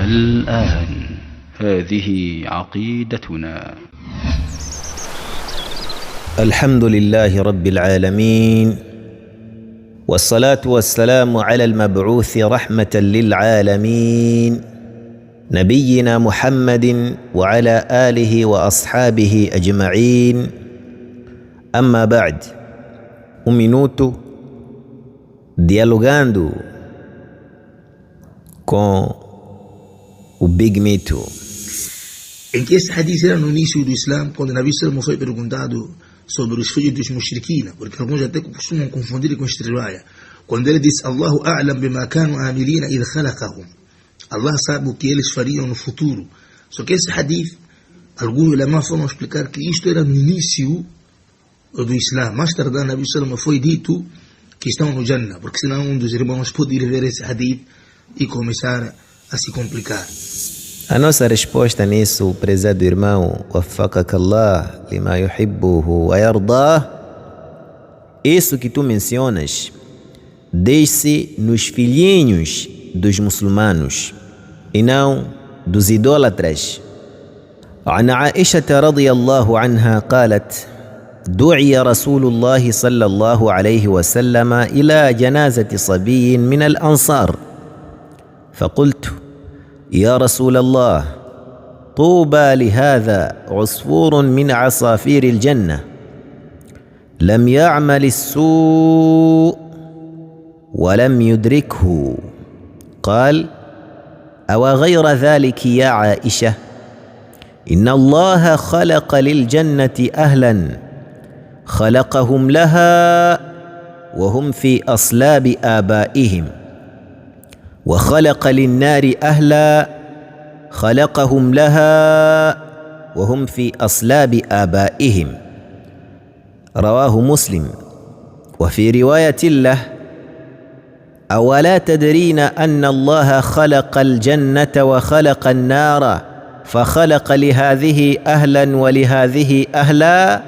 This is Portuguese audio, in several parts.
الآن هذه عقيدتنا. الحمد لله رب العالمين، والصلاة والسلام على المبعوث رحمة للعالمين نبينا محمد وعلى آله وأصحابه أجمعين. أما بعد, minuto dialogando com o Big Mito. Em que esse hadith era no início do Islã, quando o Nabi Sallam foi perguntado sobre os filhos dos mushrikina, porque alguns até costumam confundir com este riwaya, quando ele disse Allahu a'lam bima kanu amilina idh khalaqahum, Allah sabe o que eles fariam no futuro. Só que esse hadith, alguns ulama foram explicar que isto era no início do Islã. Mais tarde, o Nabi Sallam foi dito que estão no Jannah, porque senão um dos irmãos pode ir ver esse hadith e começar a se complicar. A nossa resposta nisso, prezado irmão, waffaqakallah lima yuhibbuhu wa yardah, isso que tu mencionas deixe nos filhinhos dos muçulmanos e não dos idólatras. عن عائشة رضي الله عنها قالت: دعي رسول الله صلى الله عليه وسلم إلى جنازة صبي من الأنصار، فقلت: يا رسول الله، طوبى لهذا عصفور من عصافير الجنة لم يعمل السوء ولم يدركه. قال: أو غير ذلك يا عائشة، إن الله خلق للجنة أهلا خلقهم لها وهم في أصلاب آبائهم، وخلق للنار أهلا خلقهم لها وهم في أصلاب آبائهم. رواه مسلم. وفي رواية له: أولا تدرين أن الله خلق الجنة وخلق النار فخلق لهذه أهلا ولهذه أهلا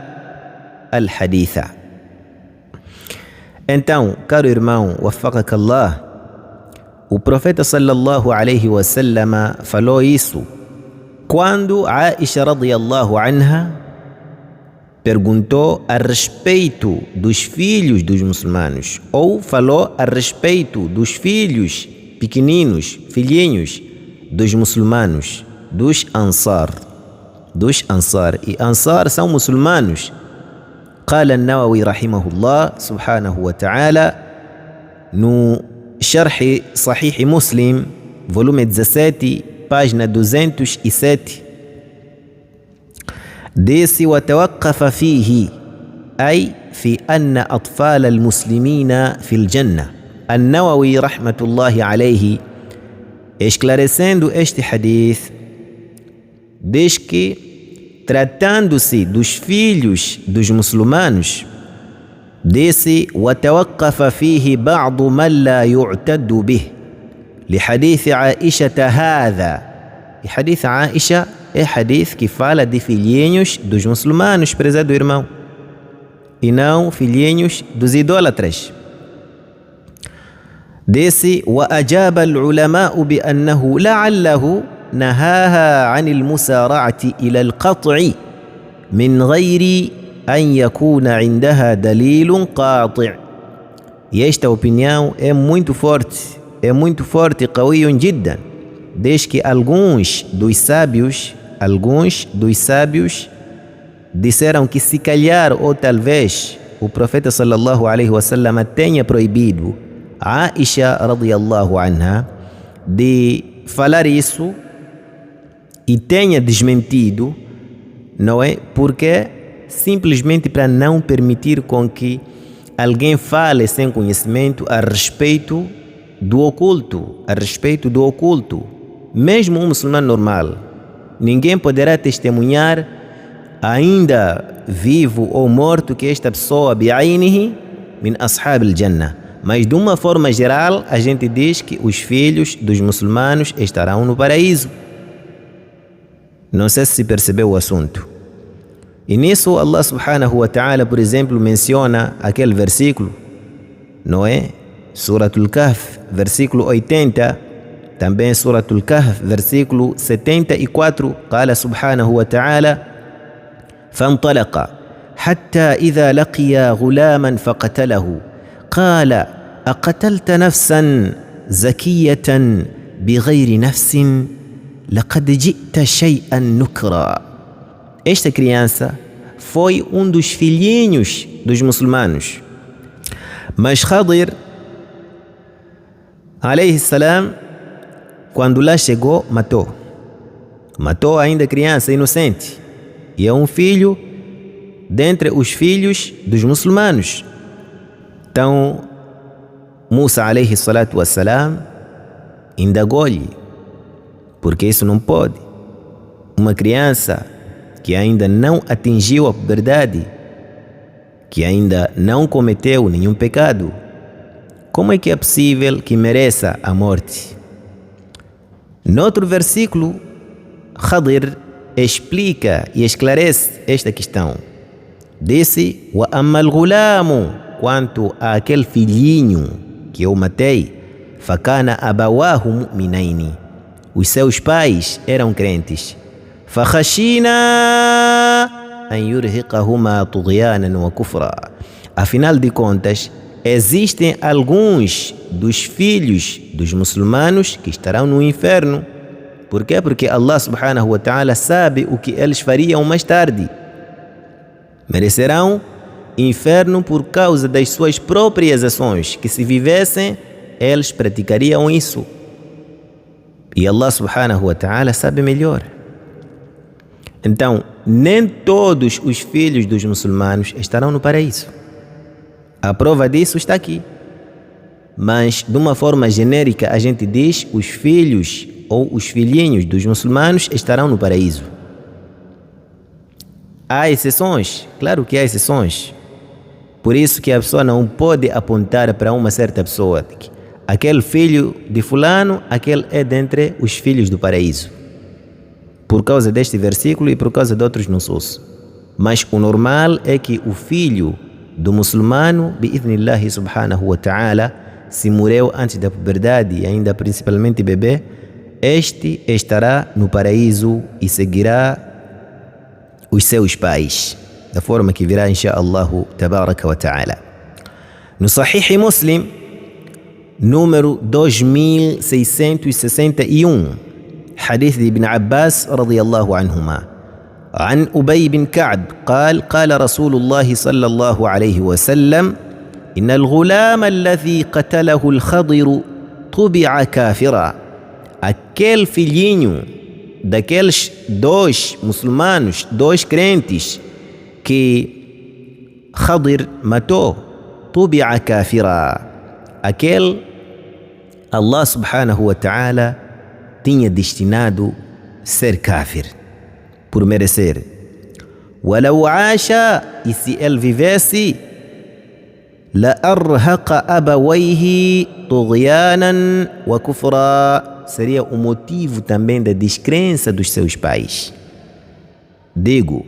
الحديث. Então, caro irmão, waffaqakallah, o profeta sallallahu alaihi wasallam falou isso quando Aisha radiyallahu anha perguntou a respeito dos filhos dos muçulmanos, ou falou a respeito dos filhos pequeninos, filhinhos dos muçulmanos, dos Ansar. E Ansar são muçulmanos. قال النووي رحمه الله سبحانه وتعالى no شرح صحيح مسلم volume 17 página 207 disse: وتوقف فيه أي في أن أطفال المسلمين في الجنة. النووي رحمة الله عليه, esclarecendo este hadith, diz que tratando-se dos filhos dos muçulmanos, disse: وتوقف فيه بعض من لا يعتد به لحديث عائشة هذا. E hadith Aisha é hadith que fala de filhinhos dos muçulmanos, prezado irmão, e não filhinhos dos idólatras. Disse: وأجاب العلماء بأنه لعله نهاها عن المسارعة إلى القطع من غير أن يكون عندها دليل قاطع. E esta opinião é muito forte, قوي جدا, desde que alguns dos sábios disseram que se calhar ou talvez o profeta sallallahu alaihi wasallam tenha proibido a Aisha radiyallahu anha de falar isso e tenha desmentido, não é? Porque simplesmente para não permitir com que alguém fale sem conhecimento a respeito do oculto, Mesmo um muçulmano normal, ninguém poderá testemunhar, ainda vivo ou morto, que esta pessoa bi'ainihi min ashab al-jannah. Mas de uma forma geral, a gente diz que os filhos dos muçulmanos estarão no paraíso. Não sei se percebeu o assunto. E nisso Allah subhanahu wa ta'ala, por exemplo, menciona aquele versículo, não é? Suratul Kahf, versículo 80, também Suratul Kahf, versículo 74, قال سبحانه وتعالى فانطلق حتى إذا لقيا غلاما فقتله قال أقتلت نفسا زكية بغير نفس لقد جئت شيئا نكرا. Esta criança foi dos filhinhos dos muçulmanos, mas Khadir alayhi salam, quando lá chegou, matou ainda criança inocente, e é filho dentre os filhos dos muçulmanos. Então Musa alayhi salatu wassalam indagou-lhe, porque isso não pode. Uma criança que ainda não atingiu a puberdade, que ainda não cometeu nenhum pecado, como é que é possível que mereça a morte? Noutro versículo, Khadir explica e esclarece esta questão. Disse: "Wa ammal ghulamu", quanto àquele filhinho que eu matei, fakana abawahu mu'minaini, os seus pais eram crentes. Fakhashina an yurhiqahuma tughyanan wa kufra. Afinal de contas, existem alguns dos filhos dos muçulmanos que estarão no inferno. Por quê? Porque Allah subhanahu wa ta'ala sabe o que eles fariam mais tarde. Merecerão inferno por causa das suas próprias ações, que se vivessem, eles praticariam isso. E Allah subhanahu wa ta'ala sabe melhor. Então, nem todos os filhos dos muçulmanos estarão no paraíso. A prova disso está aqui. Mas, de uma forma genérica, a gente diz: os filhos ou os filhinhos dos muçulmanos estarão no paraíso. Há exceções? Claro que há exceções. Por isso que a pessoa não pode apontar para uma certa pessoa: aquele filho de fulano, aquele é dentre os filhos do paraíso, por causa deste versículo e por causa de outros nusus. Mas o normal é que o filho do muçulmano, bi'idhnillahi subhanahu wa ta'ala, se morreu antes da puberdade e ainda principalmente bebê, este estará no paraíso e seguirá os seus pais, da forma que virá insha'Allahu tabaraka wa ta'ala. No Sahih Muslim, número 2661, حديث ابن عباس رضي الله عنهما عن أبي بن كعب قال قال رسول الله صلى الله عليه وسلم إن الغلام الذي قتله الخضر طبع كافرا. Aquele filhinho daqueles dois muçulmanos, dois crentes que Khadir matou, طبع كافرا, aquele Allah subhanahu wa ta'ala tinha destinado ser kafir, por merecer. Walau aasha, e se ele vivesse, la arhaqa abawayhi tughyanan wa kufra, seria o motivo também da descrença dos seus pais. Digo,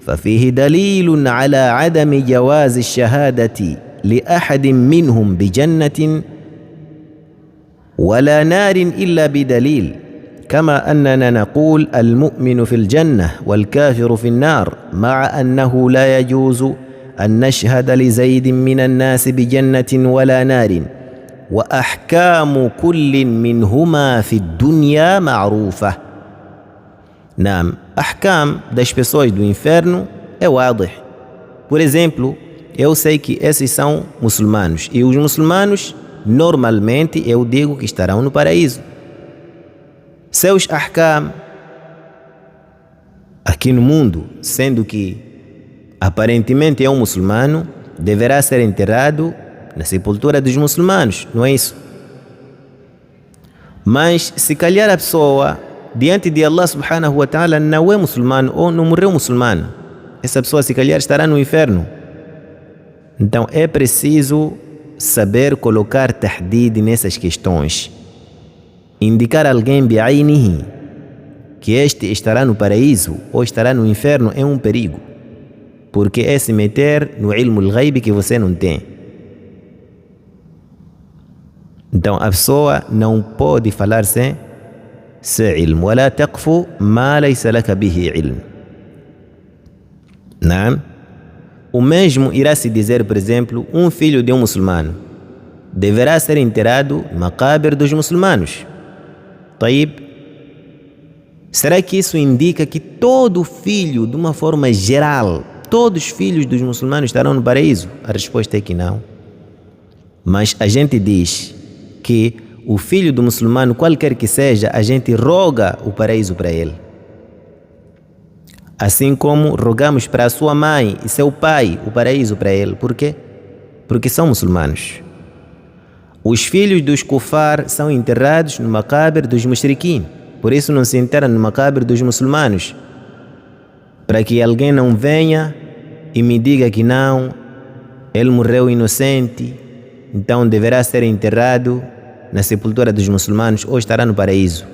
ففيه دليل على عدم جواز الشهادة لأحد منهم بجنة ولا نار إلا بدليل، كما أننا نقول المؤمن في الجنة والكافر في النار، مع أنه لا يجوز أن نشهد لزيد من الناس بجنة ولا نار، وأحكام كل منهما في الدنيا معروفة. نعم، أحكام das pessoas do inferno é واضح. Por exemplo, eu sei que esses são muçulmanos, e os muçulmanos normalmente eu digo que estarão no paraíso. Seus ahkam aqui no mundo, sendo que aparentemente é um muçulmano, deverá ser enterrado na sepultura dos muçulmanos, não é isso? Mas se calhar a pessoa diante de Allah subhanahu wa ta'ala não é muçulmano ou não morreu muçulmano, essa pessoa se calhar estará no inferno. Então é preciso saber colocar tahdid nessas questões. Indicar alguém bi'ainihi que este estará no paraíso ou estará no inferno é um perigo, porque é se meter no ilmo al-ghaib que você não tem. Então a pessoa não pode falar sem ilm. ولا تقف ما ليس لك به علم. Não? O mesmo irá se dizer, por exemplo, um filho de um muçulmano deverá ser enterrado no maqabir dos muçulmanos. طيب, será que isso indica que todo filho, de uma forma geral, todos os filhos dos muçulmanos estarão no paraíso? A resposta é que não. Mas a gente diz que o filho do muçulmano, qualquer que seja, a gente roga o paraíso para ele. Assim como rogamos para a sua mãe e seu pai o paraíso para ele. Por quê? Porque são muçulmanos. Os filhos dos kufar são enterrados no maqabir dos mushrikin. Por isso não se enterra no maqabir dos muçulmanos. Para que alguém não venha e me diga que não, ele morreu inocente, então deverá ser enterrado na sepultura dos muçulmanos ou estará no paraíso.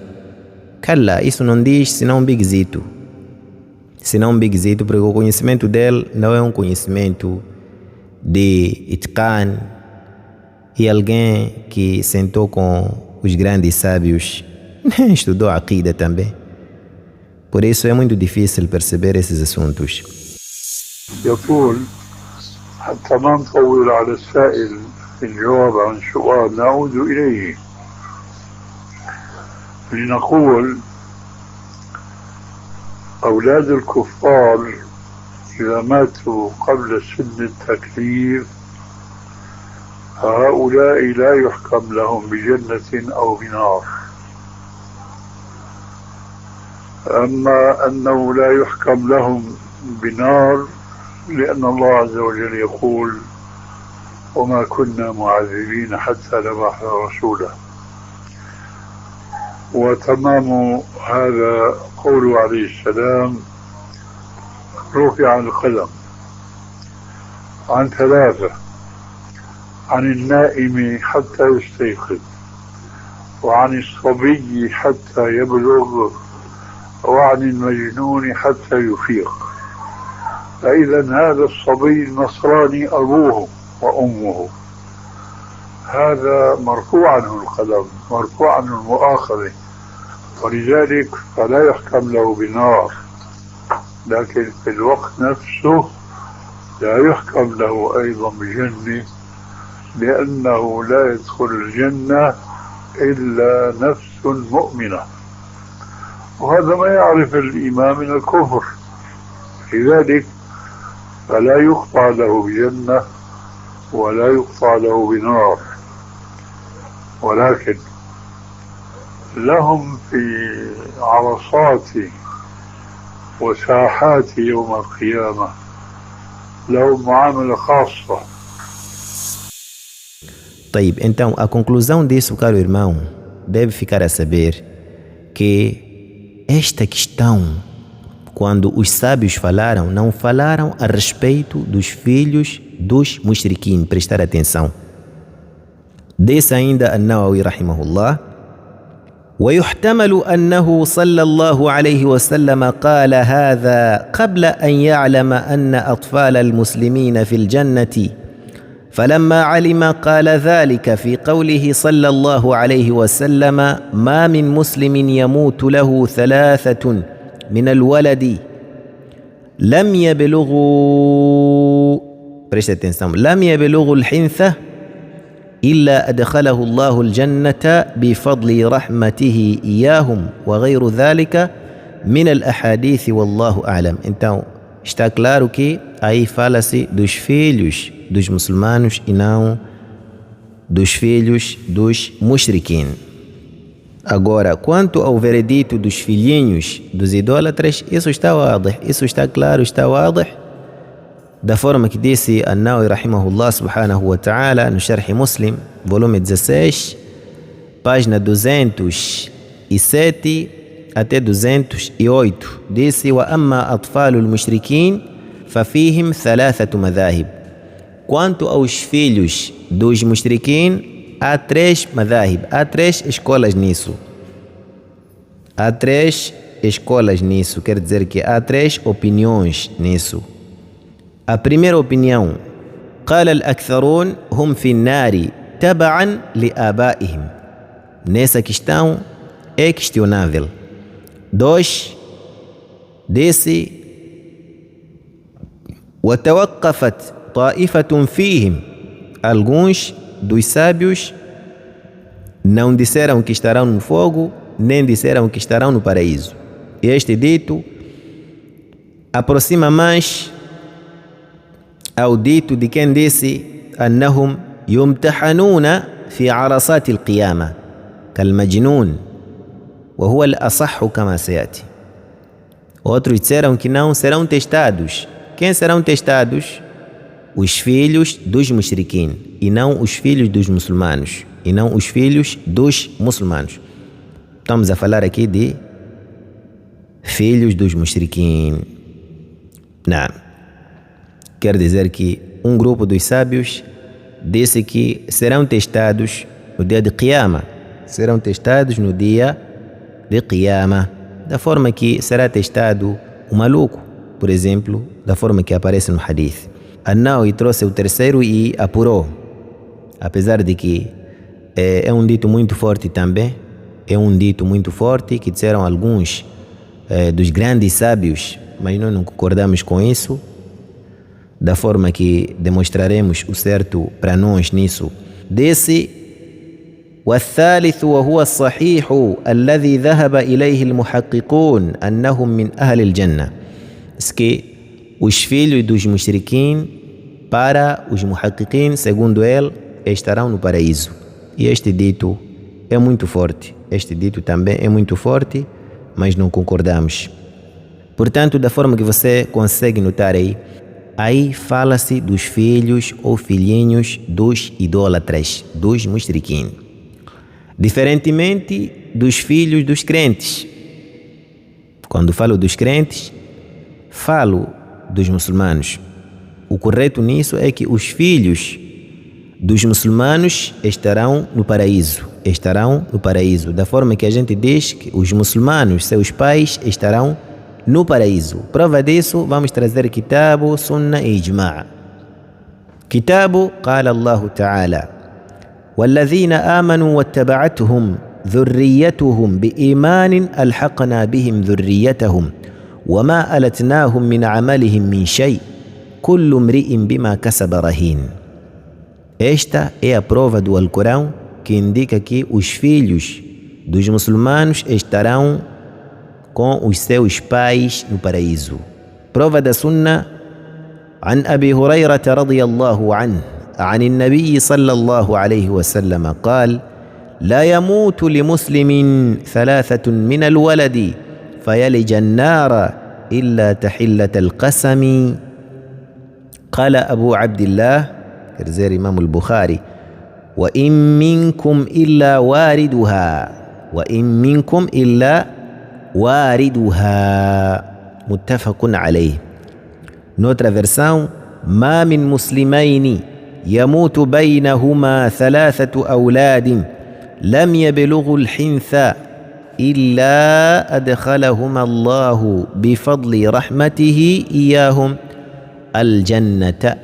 Cala, isso não diz senão um bigzito. Senão um bigzito, porque o conhecimento dele não é um conhecimento de itqan e alguém que sentou com os grandes sábios, nem estudou aqida também. Por isso é muito difícil perceber esses assuntos. يقول حتى ما نطول على السائل في الجواب عن سؤال نعود إليه لنقول أولاد الكفار إذا ماتوا قبل سن التكليف هؤلاء لا يحكم لهم بجنة أو بنار. أما أنه لا يحكم لهم بنار لأن الله عز وجل يقول وما كنا معذبين حتى نبعث رسولا. وتمام هذا قوله عليه السلام رفع القلم عن ثلاثة: عن النائم حتى يستيقظ، وعن الصبي حتى يبلغ، وعن المجنون حتى يفيق. فإذا هذا الصبي النصراني أبوه وأمه هذا مرفوع عنه القلم، مرفوع عنه المؤاخذة، ولذلك فلا يحكم له بنار، لكن في الوقت نفسه لا يحكم له أيضا بجنة، لأنه لا يدخل الجنة إلا نفس مؤمنة، وهذا ما يعرف الإيمان من الكفر، لذلك فلا يقطع له بجنة ولا يقطع له بنار. ولكن لهم في عرصات وساحات يوم القيامة لهم معاملة خاصة. طيب, então a conclusão disso, caro irmão, deve ficar a saber que esta questão, quando os sábios falaram, não falaram a respeito dos filhos dos mushrikin. Prestar atenção. Diz ainda An-Nawawi rahimahullah: ويحتمل أنه صلى الله عليه وسلم قال هذا قبل أن يعلم أن أطفال المسلمين في الجنة، فلما علم قال ذلك في قوله صلى الله عليه وسلم: ما من مسلم يموت له ثلاثة من الولد لم يبلغوا الحنثة إلا أدخله الله الجنة بفضل رحمته إياهم وغير ذلك من الأحاديث والله أعلم. Então, está claro que aí fala-se dos filhos dos muçulmanos e não dos filhos dos mushrikin. Agora, quanto ao veredito dos filhinhos dos idólatras, isso está wadih, isso está claro, está wadih, da forma que disse An-Nawawi rahimahullah subhanahu wa ta'ala no Sharh Muslim, volume 16, página 207 até 208, disse: وَأَمَّا أَطْفَالُ الْمُشْرِكِينَ فَفِيهِمْ ثَلَاثَةُ مَذَاهِبْ. Quanto aos filhos dos mushrikin, há três madhahib, há três escolas nisso. Há três escolas nisso, quer dizer que há três opiniões nisso. A primeira opinião: قال الأكثرون هم في النار taba'an li abaihim. Nessa questão é questionável. 2. Disse وتوقفت طائفة فيهم. Alguns dos sábios não disseram que estarão no fogo, nem disseram que estarão no paraíso. Este dito aproxima mais ao dito de quem disse أنهم يمتحنون في عرصات القيامة كالمجنون وهو الأصح كما سيأتي. Outros disseram que não serão testados. Quem serão testados? Os filhos dos mushrikin, e não os filhos dos muçulmanos, e não os filhos dos muçulmanos. Estamos a falar aqui de filhos dos mushrikin. Não. Quer dizer que um grupo dos sábios disse que serão testados no dia de Qiyamah. Serão testados no dia de Qiyamah. Da forma que será testado o maluco, por exemplo, da forma que aparece no hadith. An-Nawawi trouxe o terceiro e apurou. Apesar de que é um dito muito forte também. É um dito muito forte que disseram alguns dos grandes sábios, mas nós não concordamos com isso. Da forma que demonstraremos o certo para nós nisso. Desse والثالث وهو الصحيح الذي ذهب إليه المحققون أنهم من أهل الجنة. Que os filhos dos mushrikin, para os muhaqqiqin, segundo ele, estarão no paraíso. E este dito é muito forte. Este dito também é muito forte, mas não concordamos. Portanto, da forma que você consegue notar aí fala-se dos filhos ou filhinhos dos idólatras, dos mushrikin. Diferentemente dos filhos dos crentes. Quando falo dos crentes, falo dos muçulmanos. O correto nisso é que os filhos dos muçulmanos estarão no paraíso. Estarão no paraíso. Da forma que a gente diz que os muçulmanos, seus pais, estarão no paraíso. Prova disso, vamos trazer Kitabu, Sunna e Ijma'. Kitabu, qala Allahu Ta'ala: والذين آمنوا واتبعتهم ذريتهم بإيمان ألحقنا بهم ذريتهم وما ألتناهم من عملهم من شيء كل امرئ بما كسب رهين. Esta é a prova do Alcorão que indica que os filhos dos muçulmanos estarão com os seus pais no paraíso. Prova da Sunna: عن أبي هريرة رضي الله عنه عن النبي صلى الله عليه وسلم قال: لا يموت لمسلم 3 من الولد فيلج النار إلا تحلة القسم. قال أبو عبد الله كرزير إمام البخاري: وإن منكم إلا واردها وإن منكم إلا واردها متفق عليه. Noutra versão: ما من مسلمين يموت بينهما 3 أولاد لم يبلغوا الحنث إلا أدخلهما الله بفضل رحمته إياهم الجنة.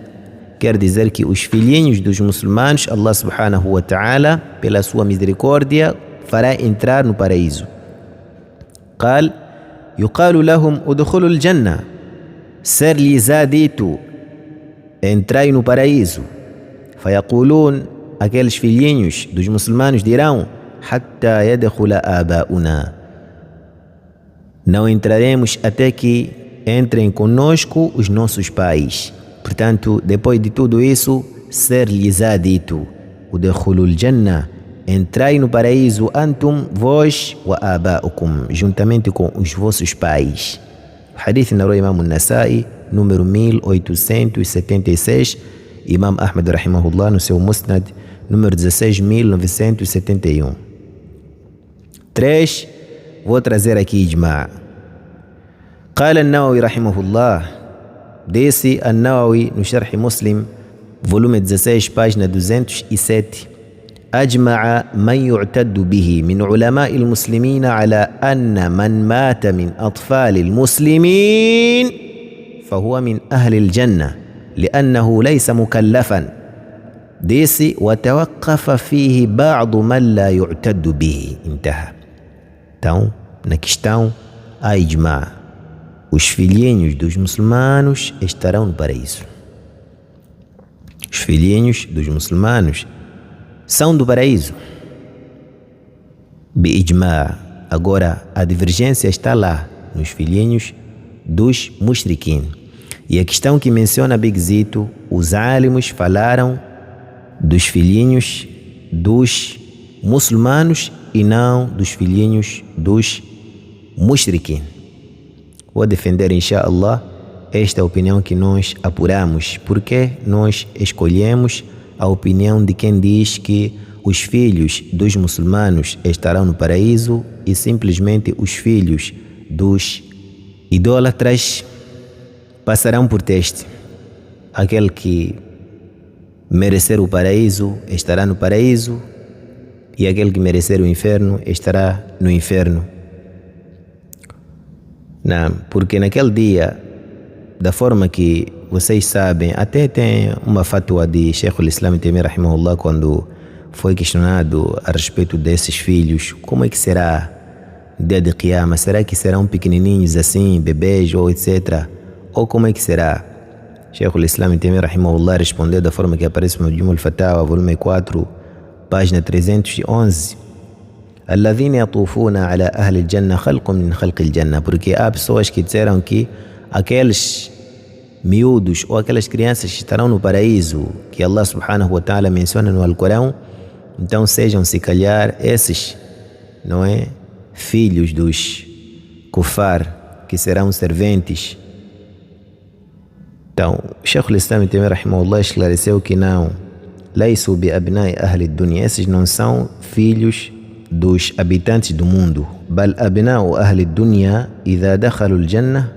Quer dizer que os filhinhos dos muçulmanos, Allah subhanahu wa ta'ala, pela sua misericórdia, fará entrar no paraíso. قال: يقال لهم ادخلوا الجنة. Ser-lhes dito: entrai no paraíso. فيقولون, aqueles filhinhos dos muçulmanos dirão: حتى يدخل آباؤنا. Não entraremos até que entrem conosco os nossos pais. Portanto, depois de tudo isso, ser-lhes dito: ادخلوا الجنة. Entrai no paraíso, antum, vós, wa aba'ukum, juntamente com os vossos pais. O hadith narrou Imam An-Nasa'i, número 1876, Imam Ahmad rahimahullah no seu Musnad, número 16.971. 3. Vou trazer aqui Ijma'. قال النووي رحمه الله. Disse An-Nawawi no Sharh Muslim, volume 16, página 207: أجمع من يعتد به من علماء المسلمين على أن من مات من أطفال المسلمين فهو من أهل الجنة لأنه ليس مكلفا disse وتوقف فيه بعض من لا يعتد به انتهى. Então, na questão há ijma, os filhinhos dos muçulmanos estarão no paraíso. Os filhinhos dos muçulmanos são do paraíso. Bi-ijma. Agora, a divergência está lá, nos filhinhos dos mushrikin. E a questão que menciona Big Zito, os álimos falaram dos filhinhos dos muçulmanos e não dos filhinhos dos mushrikin. Vou defender, inshallah, esta opinião que nós apuramos, porque nós escolhemos a opinião de quem diz que os filhos dos muçulmanos estarão no paraíso e simplesmente os filhos dos idólatras passarão por teste. Aquele que merecer o paraíso estará no paraíso e aquele que merecer o inferno estará no inferno. Não, porque naquele dia, da forma que vocês sabem, até tem uma fatwa de Sheikh al-Islam Taymiyya rahimahullah, quando foi questionado a respeito desses filhos, como é que será o dia de Qiyamah? Será que serão pequenininhos assim, bebês ou etc? Ou como é que será? Sheikh al-Islam Taymiyya rahimahullah respondeu da forma que aparece no Majmu' al-Fatawa, volume 4, página 311. Alladhina yatufuna ala ahli al-jannah khalqun min khalqi al-jannah. Porque há pessoas que disseram que aqueles miúdos ou aquelas crianças que estarão no paraíso, que Allah subhanahu wa ta'ala menciona no Alcorão, então sejam se calhar esses, não é, filhos dos kufar, que serão serventes. Então, Sheikh al-Islam Taymiyya rahimahullah esclareceu que não, laysu bi abnai ahli dunya, esses não são filhos dos habitantes do mundo, bal abnau ahli dunya idha dakhalu al-jannah,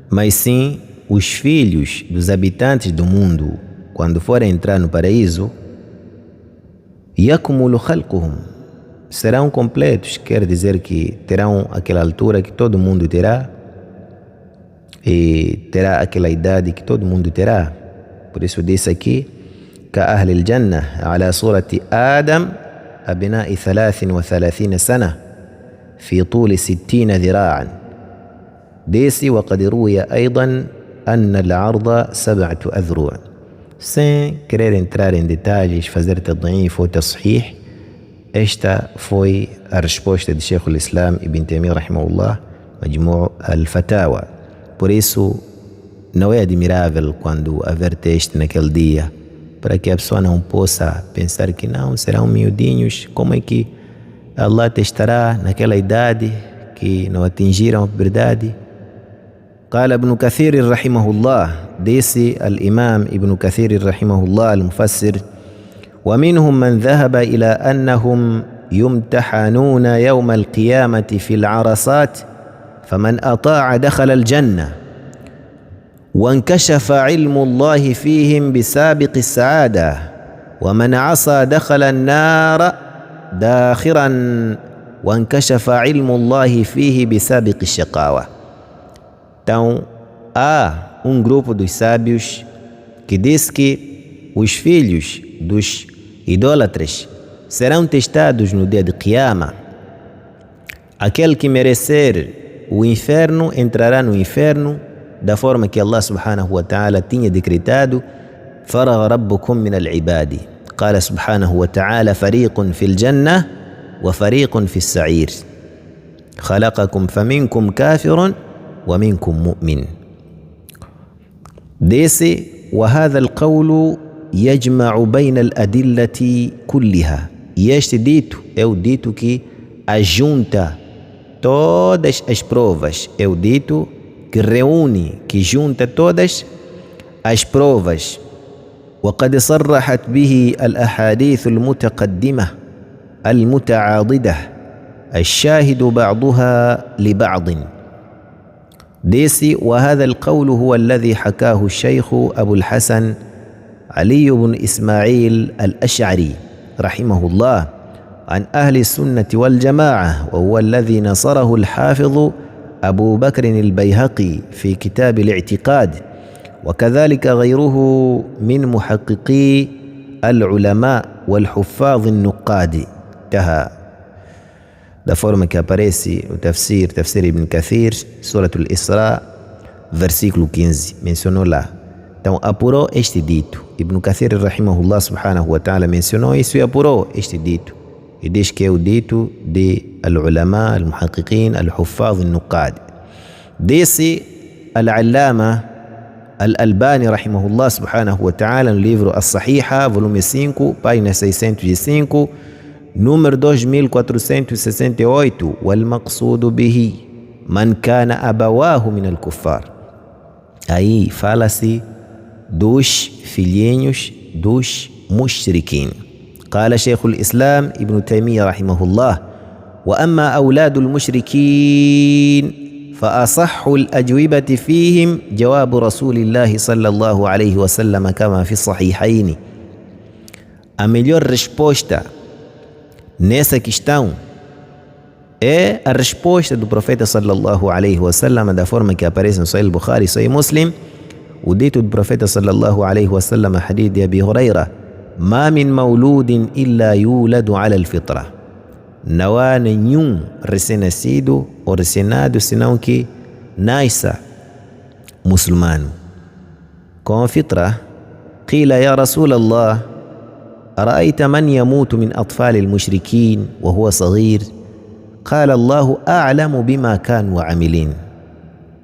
mas sim os filhos dos habitantes do mundo, quando forem entrar no paraíso, yakmulu khalquhum, serão completos, quer dizer que terão aquela altura que todo mundo terá e terá aquela idade que todo mundo terá. Por isso disse aqui, ka ahli al-jannah ala surati Adam abna'i 33 sana fi tuli 60 dhira'an. Disse وقد روي أيضا أن العرض 7 أذرع. Sem querer entrar em detalhes, fazer tad'if ou tasḥih, esta foi a resposta de Sheikh al-Islam Ibn Taymiyya rahimahullah, Majmu' al-Fatawa. Por isso, não é admirável quando haver teste naquele dia, para que a pessoa não possa pensar que não, serão miudinhos, como é que Allah testará naquela idade que não atingiram a puberdade? قال ابن كثير رحمه الله, disse الإمام ابن كثير رحمه الله المفسر, ومنهم من ذهب إلى أنهم يمتحنون يوم القيامة في العرصات فمن أطاع دخل الجنة وانكشف علم الله فيهم بسابق السعادة ومن عصى دخل النار داخرا وانكشف علم الله فيه بسابق الشقاوة. Então, há um grupo dos sábios que diz que os filhos dos idólatras serão testados no dia de Qiyamah. Aquele que merecer o inferno entrará no inferno da forma que Allah subhanahu wa ta'ala tinha decretado. فرغ ربكم من العباد قال سبحانه وتعالى فريق في الجنة وفريق في السعير خلقكم فمنكم كافر ومنكم مؤمن. disse وهذا القول يجمع بين الأدلة كلها. E este dito é o dito que ajunta todas as provas, é o dito que reúne, que junta todas as provas. وقد صرحت به الأحاديث المتقدمة المتعاضدة الشاهد بعضها لبعض. disse وهذا القول هو الذي حكاه الشيخ أبو الحسن علي بن إسماعيل الأشعري رحمه الله عن أهل السنة والجماعة، وهو الذي نصره الحافظ أبو بكر البيهقي في كتاب الاعتقاد، وكذلك غيره من محققي العلماء والحفاظ النقاد. Da forma que aparece o tafsir Ibn Kathir, Suratul Isra, versículo 15, mencionou lá. Então apurou este dito. Ibn Kathir rahimahullah subhanahu wa ta'ala mencionou isso e apurou este dito. E diz que é o dito de al-ulama, al-muhaqiqin, al-huffaz, al-nuqad. Disse al-allama al-Albani rahimahullah subhanahu wa ta'ala no livro As-Sahiha, volume 5, página 605, número 2468, wal-maqsudu bihi man kana abawahu min al-kuffar. Aí fala-se dos filhinhos dos mushrikin. قال شيخ الإسلام ابن تيمية رحمه الله: وأما أولاد المشركين فأصح الأجوبة فيهم جواب رسول الله صلى الله عليه وسلم كما في الصحيحين. A melhor resposta nessa questão é a resposta do profeta sallallahu alaihi wasallam, da forma que aparece no Sahih Bukhari e Sahih Muslim, o dito do profeta sallallahu alaihi wasallam, hadith de Abi Huraira: ما من مولود إلا يولد على الفطرة. Não há nenhum recém-nascido ou recém-nado senão que nasça muçulmano com a fitra. قيل يا رسول الله أرأيت من يموت من أطفال المشركين وهو صغير؟ قال الله أعلم بما كانوا عاملين.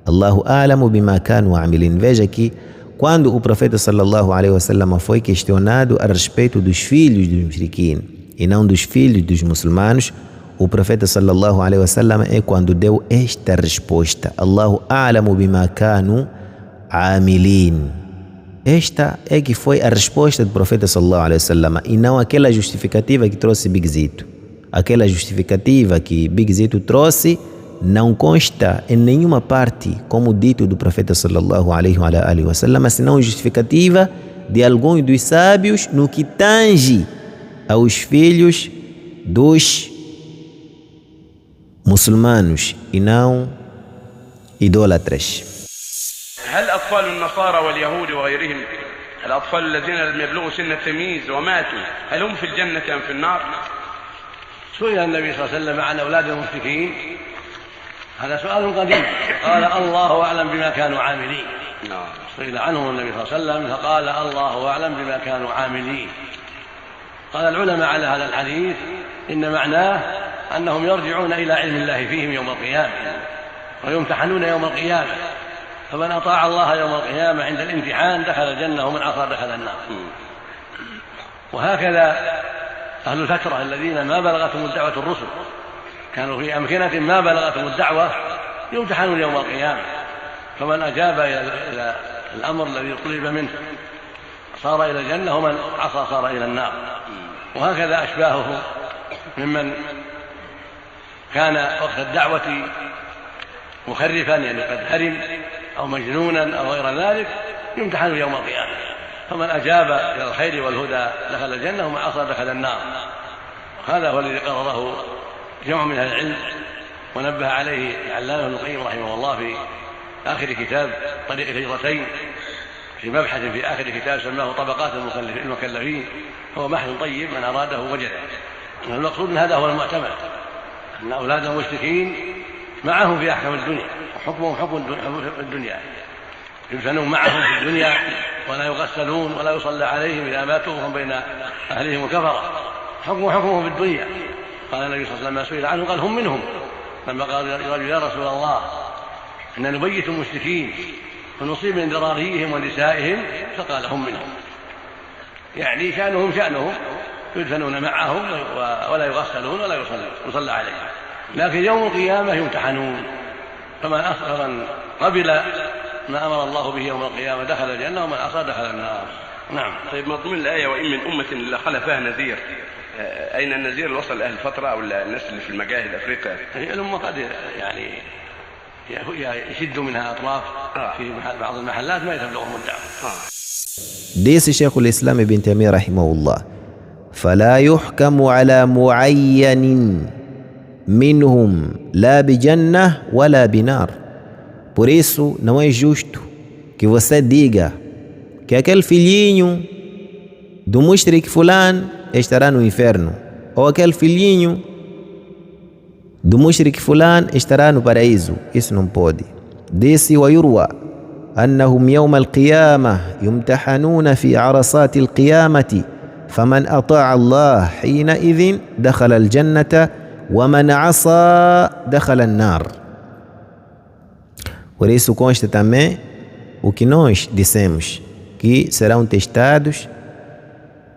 الله أعلم بما كانوا عاملين. Veja que quando o profeta sallallahu alaihi wasallam foi questionado a respeito dos filhos dos mushrikin e não dos filhos dos muçulmanos, o profeta sallallahu alaihi wasallam é quando deu esta resposta: Allahu a'lamu bima kanu amilin. Esta é que foi a resposta do profeta sallallahu alaihi wasallam, e não aquela justificativa que trouxe Big Zito. Aquela justificativa que Big Zito trouxe não consta em nenhuma parte como dito do profeta sallallahu alaihi wa sallam, senão justificativa de alguns dos sábios no que tange aos filhos dos muçulmanos e não idólatras. هل أطفال النصارى واليهود وغيرهم، الأطفال الذين لم يبلغوا سن التمييز وماتوا، هل هم في الجنة أم في النار؟ سئل النبي صلى الله عليه وسلم عن أولاد المشركين، هذا سؤال قديم، قال الله أعلم بما كانوا عاملين. سئل عنهم النبي صلى الله عليه وسلم فقال الله أعلم بما كانوا عاملين. قال العلماء على هذا الحديث إن معناه أنهم يرجعون إلى علم الله فيهم يوم القيامة ويمتحنون يوم القيامة، فمن أطاع الله يوم القيامة عند الامتحان دخل الجنة ومن عصى دخل النار. وهكذا أهل الفترة الذين ما بلغتهم الدعوة الرسل كانوا في أمكنة ما بلغتهم الدعوة يمتحنون يوم القيامة، فمن أجاب إلى الأمر الذي طلب منه صار إلى الجنة ومن عصى صار إلى النار. وهكذا أشباهه ممن كان وقت الدعوة مخرفا، يعني قد هرم أو مجنونا أو غير ذلك، يمتحن يوم القيامة، فمن أجاب إلى الخير والهدى دخل الجنة ومن عصى دخل النار. هذا هو الذي قرره جمع من أهل العلم ونبه عليه العلامة ابن القيم رحمه الله في آخر كتاب طريق الهجرتين، في مبحث في آخر كتاب سماه طبقات المكلفين. هو بحث طيب من أراده وجده. المقصود من هذا هو المعتمد، أن أولاد المشركين معهم في أحكام الدنيا، وحكمهم حكم الدنيا، يدفنون معهم في الدنيا ولا يغسلون ولا يصلى عليهم إذا ماتوا وهم بين أهلهم الكفرة، حكمهم في الدنيا. قال النبي صلى الله عليه وسلم سئل عنه قال هم منهم، لما قال الرجل يا رسول الله إن نبيت المشركين ونصيب من ذراريهم ونسائهم، فقال هم منهم، يعني شأنهم يدفنون معهم ولا يغسلون ولا يصلى عليهم، لكن يوم القيامة يمتحنون، فمن قبل ما أمر الله به يوم القيامة دخل الجنة ومن عصى دخل النار. نعم. طيب مضمون الآية وإن من أمة إلا خلفها نذير، أين النذير اللي وصل أهل الفترة أو الناس اللي في المجاهل أفريقيا؟ الأمة قد يعني يشد منها أطراف في بعض المحلات ما يتبلغهم الدعوة. ديس شيخ الإسلام ابن تيمية رحمه الله: فلا يحكم على معين منهم لا بجنة ولا بنار. Por isso não é justo que você diga que aquele filhinho do mushrik fulano estará no inferno, ou aquele filhinho do mushrik fulano estará no paraíso. Isso não pode. Disse: ويروى أنهم يوم القيامة يمتحنون في عرصات القيامة فمن أطاع الله حينئذ دخل الجنة ومن عصى دخل النار. Por isso consta também o que nós dissemos, que serão testados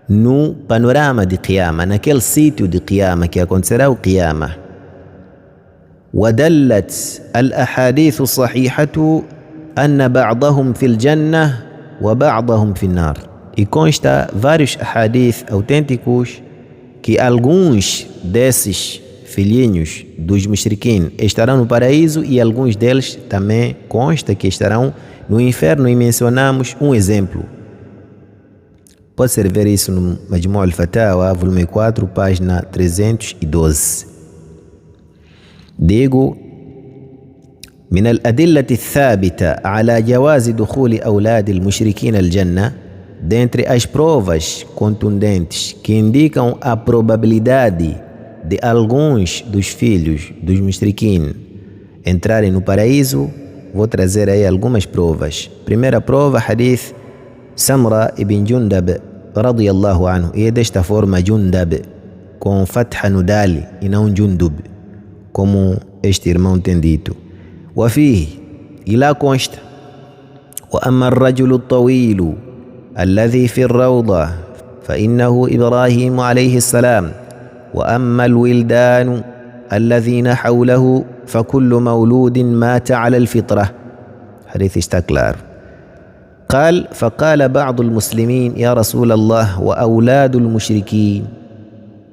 no panorama de Qiyama, naquele sítio de Qiyama que acontecerá o Qiyama. ودلت الأحاديث الصحيحة أن بعضهم في الجنة وبعضهم في النار. E consta vários hadith autênticos que alguns desses filhinhos dos mushrikin estarão no paraíso e alguns deles também consta que estarão no inferno, e mencionamos um exemplo. Pode-se ver isso no Majmu' al-Fatawa, volume 4, página 312. Digo: من الأدلة الثابتة على جواز دخول أولاد المشركين الجنة, dentre as provas contundentes que indicam a probabilidade de alguns dos filhos dos mushrikin entrarem no paraíso, vou trazer aí algumas provas. Primeira prova, hadith Samra ibn Jundab radiyallahu anhu, e é desta forma Jundab com fatha no dali e não Jundub, como este irmão tem dito. وفيه, e lá consta: وأما الرجل الطويل الذي في الروضة فإنه إبراهيم عليه السلام وأما الولدان الذين حوله فكل مولود مات على الفطرة. حديث está claro. قال: فقال بعض المسلمين يا رسول الله وأولاد المشركين,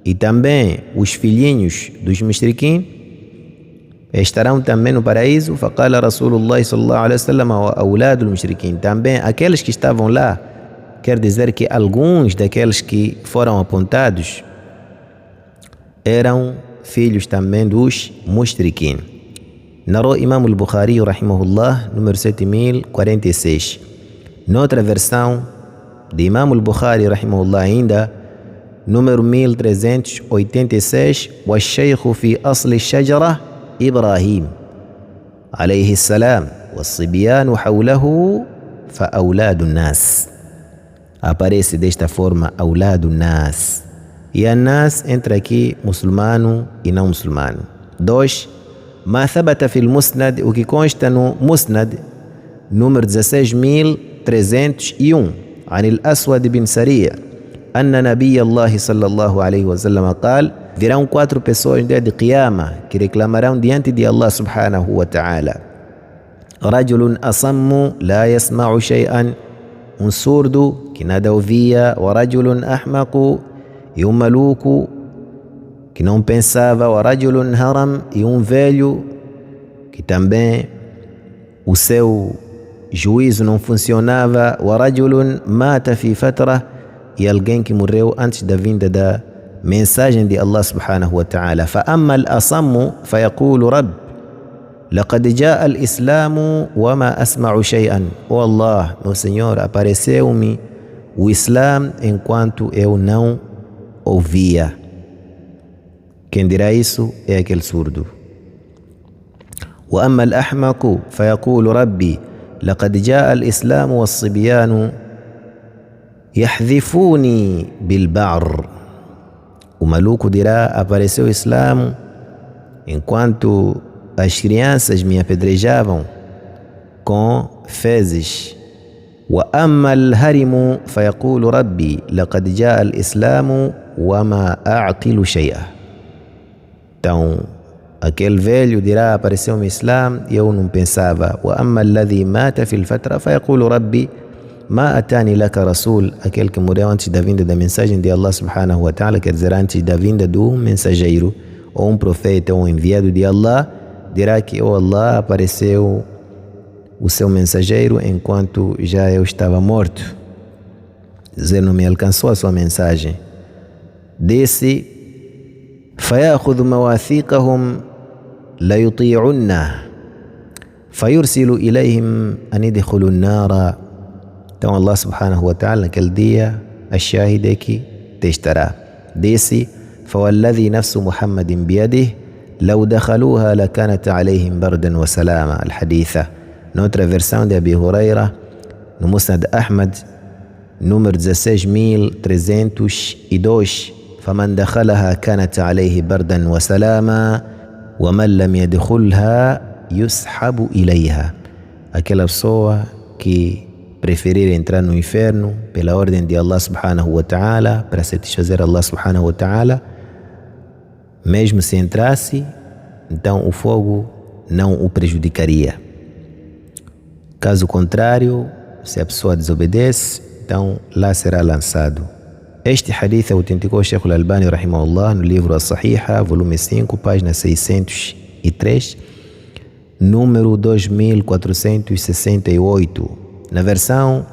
e também os filhinhos dos mushrikin estarão também no paraíso. فقال رسول الله صلى الله عليه وسلم وأولاد المشركين, também aqueles que estavam lá, quer dizer que alguns daqueles que foram apontados eram filhos também dos mushrikin. Narrou Imam al-Bukhari rahimahullah, número 7046. Noutra versão de Imam al-Bukhari rahimahullah ainda, número 1386, والشيخ في أصل الشجرة إبراهيم عليه السلام والصبيان حوله فأولاد الناس. Aparece desta forma أولاد الناس, e a nas entra aqui muçulmano e não muçulmano. 2. ما ثبت في المسند, o que consta no musnad número 16301, عن الأسود بن سريع أن نبي الله صلى الله عليه وسلم قال: virão 4 pessoas no dia de Qiyama que reclamarão diante de Allah subhanahu wa ta'ala: رجل أصم لا يسمع شيئا, surdo que nada ouvia, ورجل أحمق, e maluco que não pensava, ورجل هرم, e velho que também o seu juízo não funcionava, ورجل مات في فترة, e alguém que morreu antes da vinda da mensagem de Allah subhanahu wa ta'ala. فأما الأصم فيقول رب لقد جاء الإسلام وما أسمع شيئا. Oh Allah, meu Senhor, apareceu-me o Islam enquanto eu não ouvia. Quem dirá isso é aquele surdo. وأما الأحمق فيقول ربي لقد جاء الإسلام والصبيان يحذفوني بالبعر. O maluco dirá: apareceu o Islã enquanto as crianças me apedrejavam com fezes. وأما الهرم فيقول ربي لقد جاء الإسلام وما أعقل شيئا. Então aquele velho dirá: apareceu o Islã e eu não pensava. وأما الذي مات في الفترة فيقول ربي ما أتاني لك رسول. Aquele que morreu antes da vinda da mensagem de Allah subhanahu wa ta'ala, quer dizer antes da vinda do mensageiro, ou profeta ou enviado de Allah, dirá que: oh Allah, apareceu o seu mensageiro enquanto já eu estava morto. Dizer, não me alcançou a sua mensagem. Disse: فيأخذ مواثيقهم ليطيعنه فيرسل إليهم أن يدخلوا النار. Então Allah subhanahu wa ta'ala naquele dia الشاهد aqui testará. Disse: فوالذي نفس محمد بيده لو دخلوها لكانت عليهم بردا وسلاما. الحديثة. Noutra versão de Abi Huraira, no Musnad Ahmad, número 16302: فمن دخلها كانت عليه بردا وسلاما ومن لم يدخلها يسحب إليها. Aquela pessoa que preferir entrar no inferno pela ordem de Allah subhanahu wa ta'ala, para satisfazer Allah subhanahu wa ta'ala, mesmo se entrasse, então o fogo não o prejudicaria. Caso contrário, se a pessoa desobedece, então lá será lançado. Este hadith autenticou Sheikh al-Albani rahimahullah no livro As-Sahiha, volume 5, página 603, número 2468. Na versão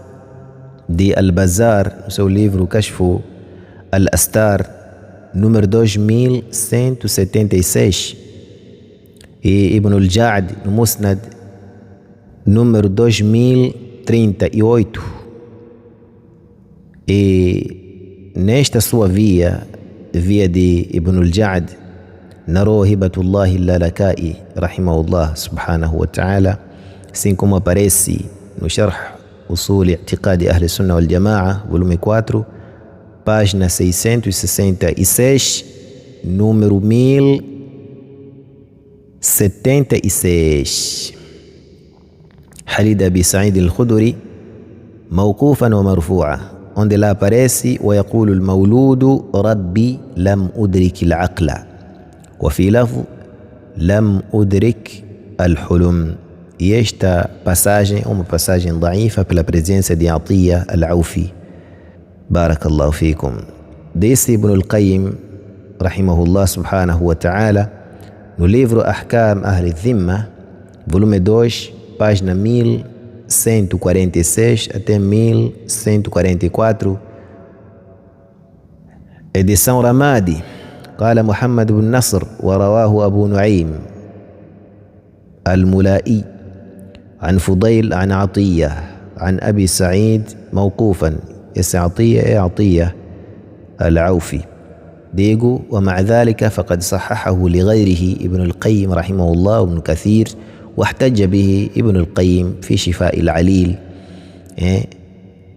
de Al-Bazar, no seu livro Kashfu al-Astar, número 2176, e Ibn al-Ja'd no Musnad, número 2038. E nesta sua via de Ibn al-Ja'd, narrou Hibatullah al-Lalaka'i rahimahullah subhanahu wa ta'ala, assim como aparece no Sharh Usul I'tiqadi Ahli Sunna wal Jama'a, volume 4, página 666, número 1076. Hadith Abi Sa'id al-Khudri mawqufan wa marfu'a, onde lá aparece: ويقول المولود ربي لم أدرك العقل، وفي لفظ لم أدرك الحلم. E esta passagem é uma passagem da'ifa pela presença de Atiya al-Aufi. Barakallahu fikum. Disse Ibn al-Qayyim rahimahullah subhanahu wa ta'ala no livro Ahkam Ahli Dhimma, volume 2, página 1146 até 1144, edição Ramadi. قال محمد بن نصر ورواه أبو نعيم الملائي عن فضيل عن عطية عن أبي سعيد موقوفا. عطية العوفي ديقو. ومع ذلك فقد صححه لغيره ابن القيم رحمه الله وابن كثير، واحتج به ابن القيم في شفاء العليل،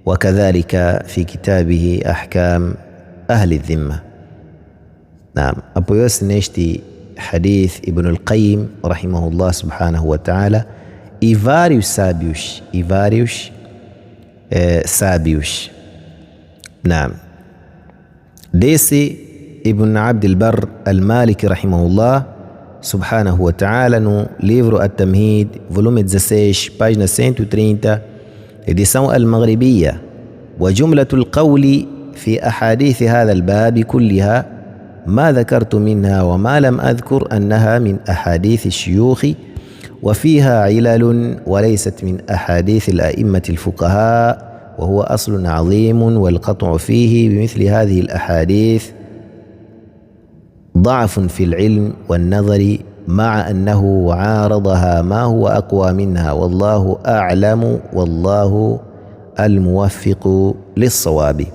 وكذلك في كتابه أحكام أهل الذمة. نعم. apoiou-se neste hadith Ibn al-Qayyim rahimahullah subhanahu wa ta'ala e vários sábios. نعم. Desse Ibn Abd al-Barr al-Maliki rahimahullah subhanahu wa ta'ala no livro At-Tamhid, volume 16, página 130, edição al-Maghribiyya: وجملة القول في أحاديث هذا الباب كلها ما ذكرت منها وما لم أذكر أنها من أحاديث الشيوخ وفيها علل وليست من أحاديث الأئمة الفقهاء، وهو أصل عظيم، والقطع فيه بمثل هذه الأحاديث ضعف في العلم والنظر، مع أنه عارضها ما هو أقوى منها، والله أعلم والله الموفق للصواب.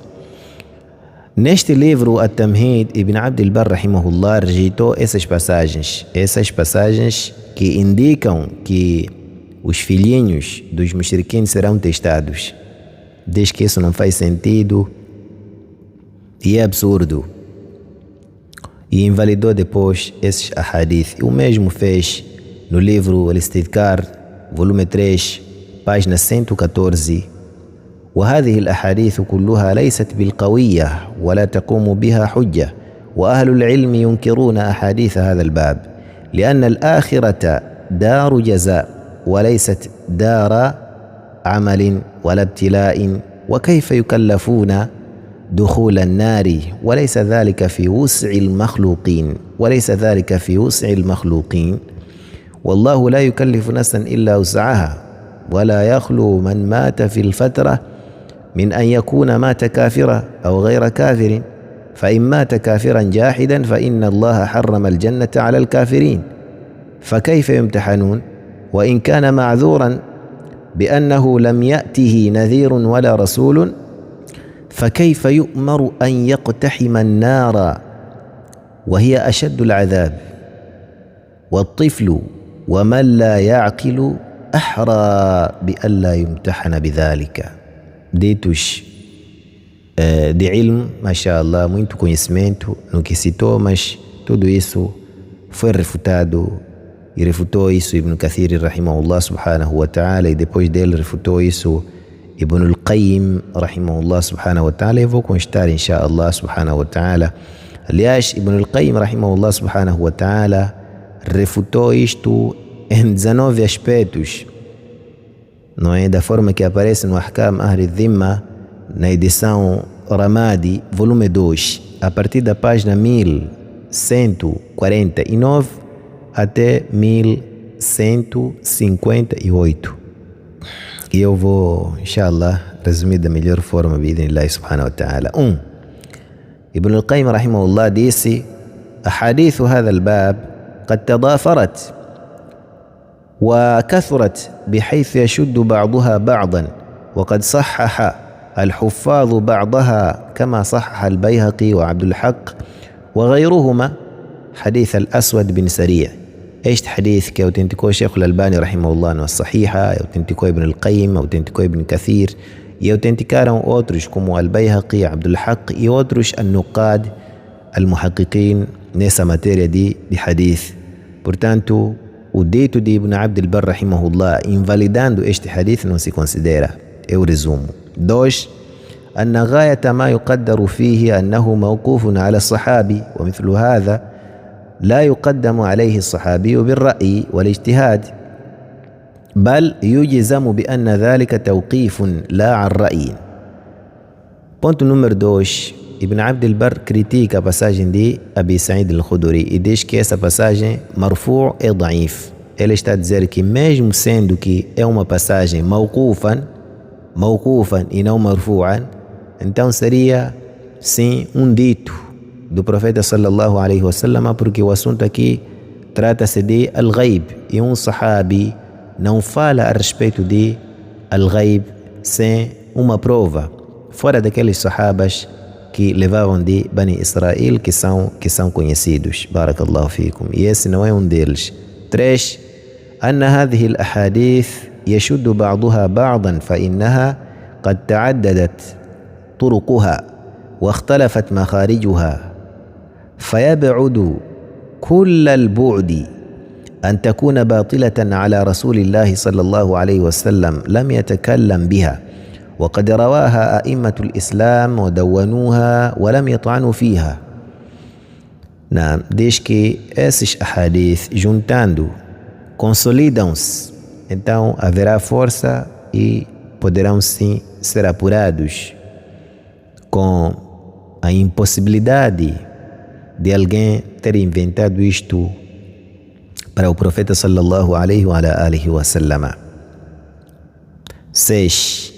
Neste livro At-Tamhid, Ibn Abd al-Barr rahimahullah rejeitou essas passagens que indicam que os filhinhos dos mushriquins serão testados. Diz que isso não faz sentido e é absurdo, e invalidou depois esses ahadith. O mesmo fez no livro Al-Istidkar, volume 3, página 114. وهذه الأحاديث كلها ليست بالقوية ولا تقوم بها حجة، وأهل العلم ينكرون أحاديث هذا الباب، لأن الآخرة دار جزاء وليست دار عمل ولا ابتلاء، وكيف يكلفون دخول النار وليس ذلك في وسع المخلوقين، والله لا يكلف نفسا إلا وسعها، ولا يخلو من مات في الفترة من أن يكون مات كافرا أو غير كافر، فإن مات كافرا جاحدا فإن الله حرم الجنة على الكافرين، فكيف يمتحنون؟ وإن كان معذورا بأنه لم يأته نذير ولا رسول فكيف يؤمر أن يقتحم النار وهي أشد العذاب والطفل ومن لا يعقل أحرى بألا يمتحن بذلك. Ditos de ilmo, mashallah, muito conhecimento no que citou, mas tudo isso foi refutado, e refutou isso Ibn Kathir rahimahullah subhanahu wa ta'ala, e depois dele refutou isso Ibn al-Qayyim rahimahullah subhanahu wa ta'ala. Eu vou constar inshallah subhanahu wa ta'ala. Aliás, Ibn al-Qayyim rahimahullah subhanahu wa ta'ala refutou isto em 19 aspectos, não é? Da forma que aparece no Ahkam Ahli Dhimma, na edição Ramadi, volume 2, a partir da página 1149 até 1158. E eu vou, inshallah, resumir da melhor forma, bi'idhnillah subhanahu wa ta'ala. Ibn al-Qayyim rahimahullah disse: أحاديث هذا الباب قد تضافرت وكثرت بحيث يشد بعضها بعضا، وقد صحح الحفاظ بعضها كما صحح البيهقي وعبد الحق وغيرهما حديث الأسود بن سريع. Este hadith que autenticou Sheikh al-Albani rahimahullah no Sahiha, autenticou Ibn al-Qayyim, autenticou Ibn Kathir, e autenticaram outros como al-Bayhaqi, Abdul Haq e outros al-Nuqad, al-Muhaqqiqin nessa matéria de hadith. Portanto, o dito de Ibn Abd al-Barr rahimahullah invalidando este hadith não se considera. Eu resumo. 2. أن غاية ما يقدر فيه أنه موقوف على الصحابي، ومثل هذا لا يقدم عليه الصحابي بالرأي والاجتهاد، بل يجزم بأن ذلك توقيف لا عن رأي. Ponto número 2. Ibn Abd al-Barr critica a passagem de Abi Sa'id al-Khudri e diz que essa passagem marfu' é daif. Ele está a dizer que mesmo sendo que é uma passagem mawqufan e não marfu'an, então seria sim um dito do profeta sallallahu alaihi wasallam, porque o assunto aqui trata-se de al-ghaib, e um sahabi não fala a respeito de al-ghaib sem uma prova, fora daqueles sahabas que levavam de Bani Israel, que são conhecidos. Barakallahu fikum. E esse não é um deles. 3. أن هذه الأحاديث يشد بعضها بعضا فإنها قد تعددت طرقها واختلفت مخارجها، فيبعد كل البعد أن تكون باطلة على رسول الله صلى الله عليه وسلم لم يتكلم بها، وقد رواها أئمة الإسلام ودونوها ولم يطعنوا فيها. نعم، diz que esses ahadith juntando consolidam-se, então haverá força e poderão sim ser apurados com a impossibilidade de alguém ter inventado isto para o profeta sallallahu alaihi wa alihi wa sallam. 6.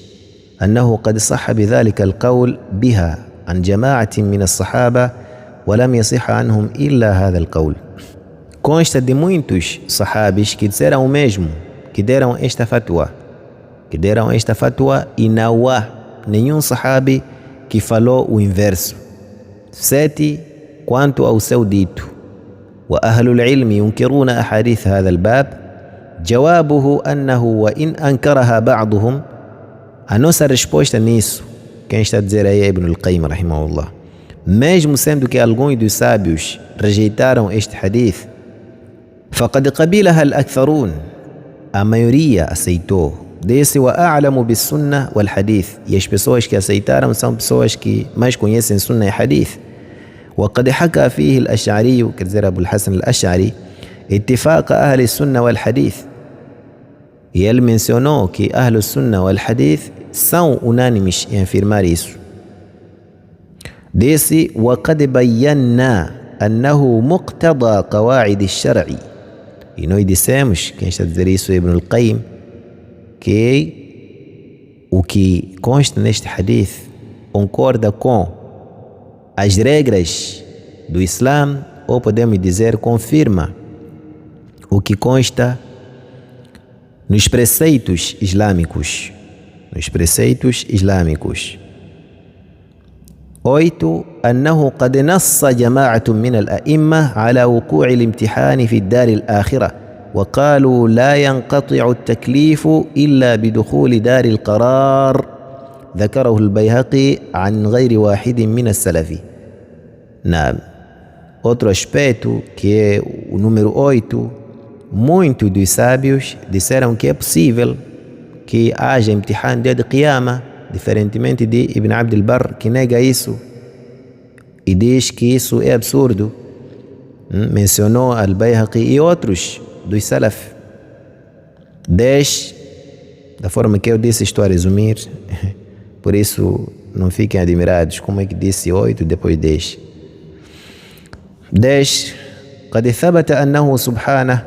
أنه قد صح بذلك القول بها عن جماعة من الصحابة ولم يصح عنهم إلا هذا القول. Consta de muitos sahabis que disseram o mesmo, que deram esta fatwa, e não há nenhum sahabi que falou o inverso. 7. Quanto ao seu dito: وأهل العلم ينكرون أحاديث هذا الباب، جوابه أنه وإن أنكرها بعضهم. A nossa resposta nisso, quem está a dizer aí é Ibn al-Qayyim rahimahullah, mesmo sendo que alguns dos sábios rejeitaram este hadith, فقد قبلها الأكثرون, a maioria aceitou. Desse وأعلم بالسنة والحديث, e as pessoas que aceitaram são pessoas que mais conhecem sunna e hadith. وقد حكى فيه الأشعري, quer dizer Abu al-Hasan al-Ash'ari, اتفاق أهل السنة والحديث, e ele mencionou que Ahl al-Sunnah wal-Hadith são unânimes em afirmar isso. Disse: وقد بينا أنه مقتضى قواعد الشرع, e nós dissemos, quem está a dizer isso é Ibn al-Qayyim, que o que consta neste hadith concorda com as regras do Islã, ou podemos dizer confirma o que consta nos preceitos islâmicos. 8. أنه قد نص جماعة من الأئمة على وقوع الامتحان في الدار الآخرة وقالوا لا ينقطع التكليف إلا بدخول دار القرار، ذكره البيهقي عن غير واحد من السلف. نعم. Outro aspecto, que é o número 8, muitos dos sábios disseram que é possível que haja imtihan dia de Qiyamah, diferentemente de Ibn Abd al-Barr, que nega isso e diz que isso é absurdo. Mencionou al-Bayhaqi e outros dos salaf. 10, da forma que eu disse, estou a resumir, por isso não fiquem admirados como é que disse 8 depois 10. 10. قد ثبت أنه سبحانه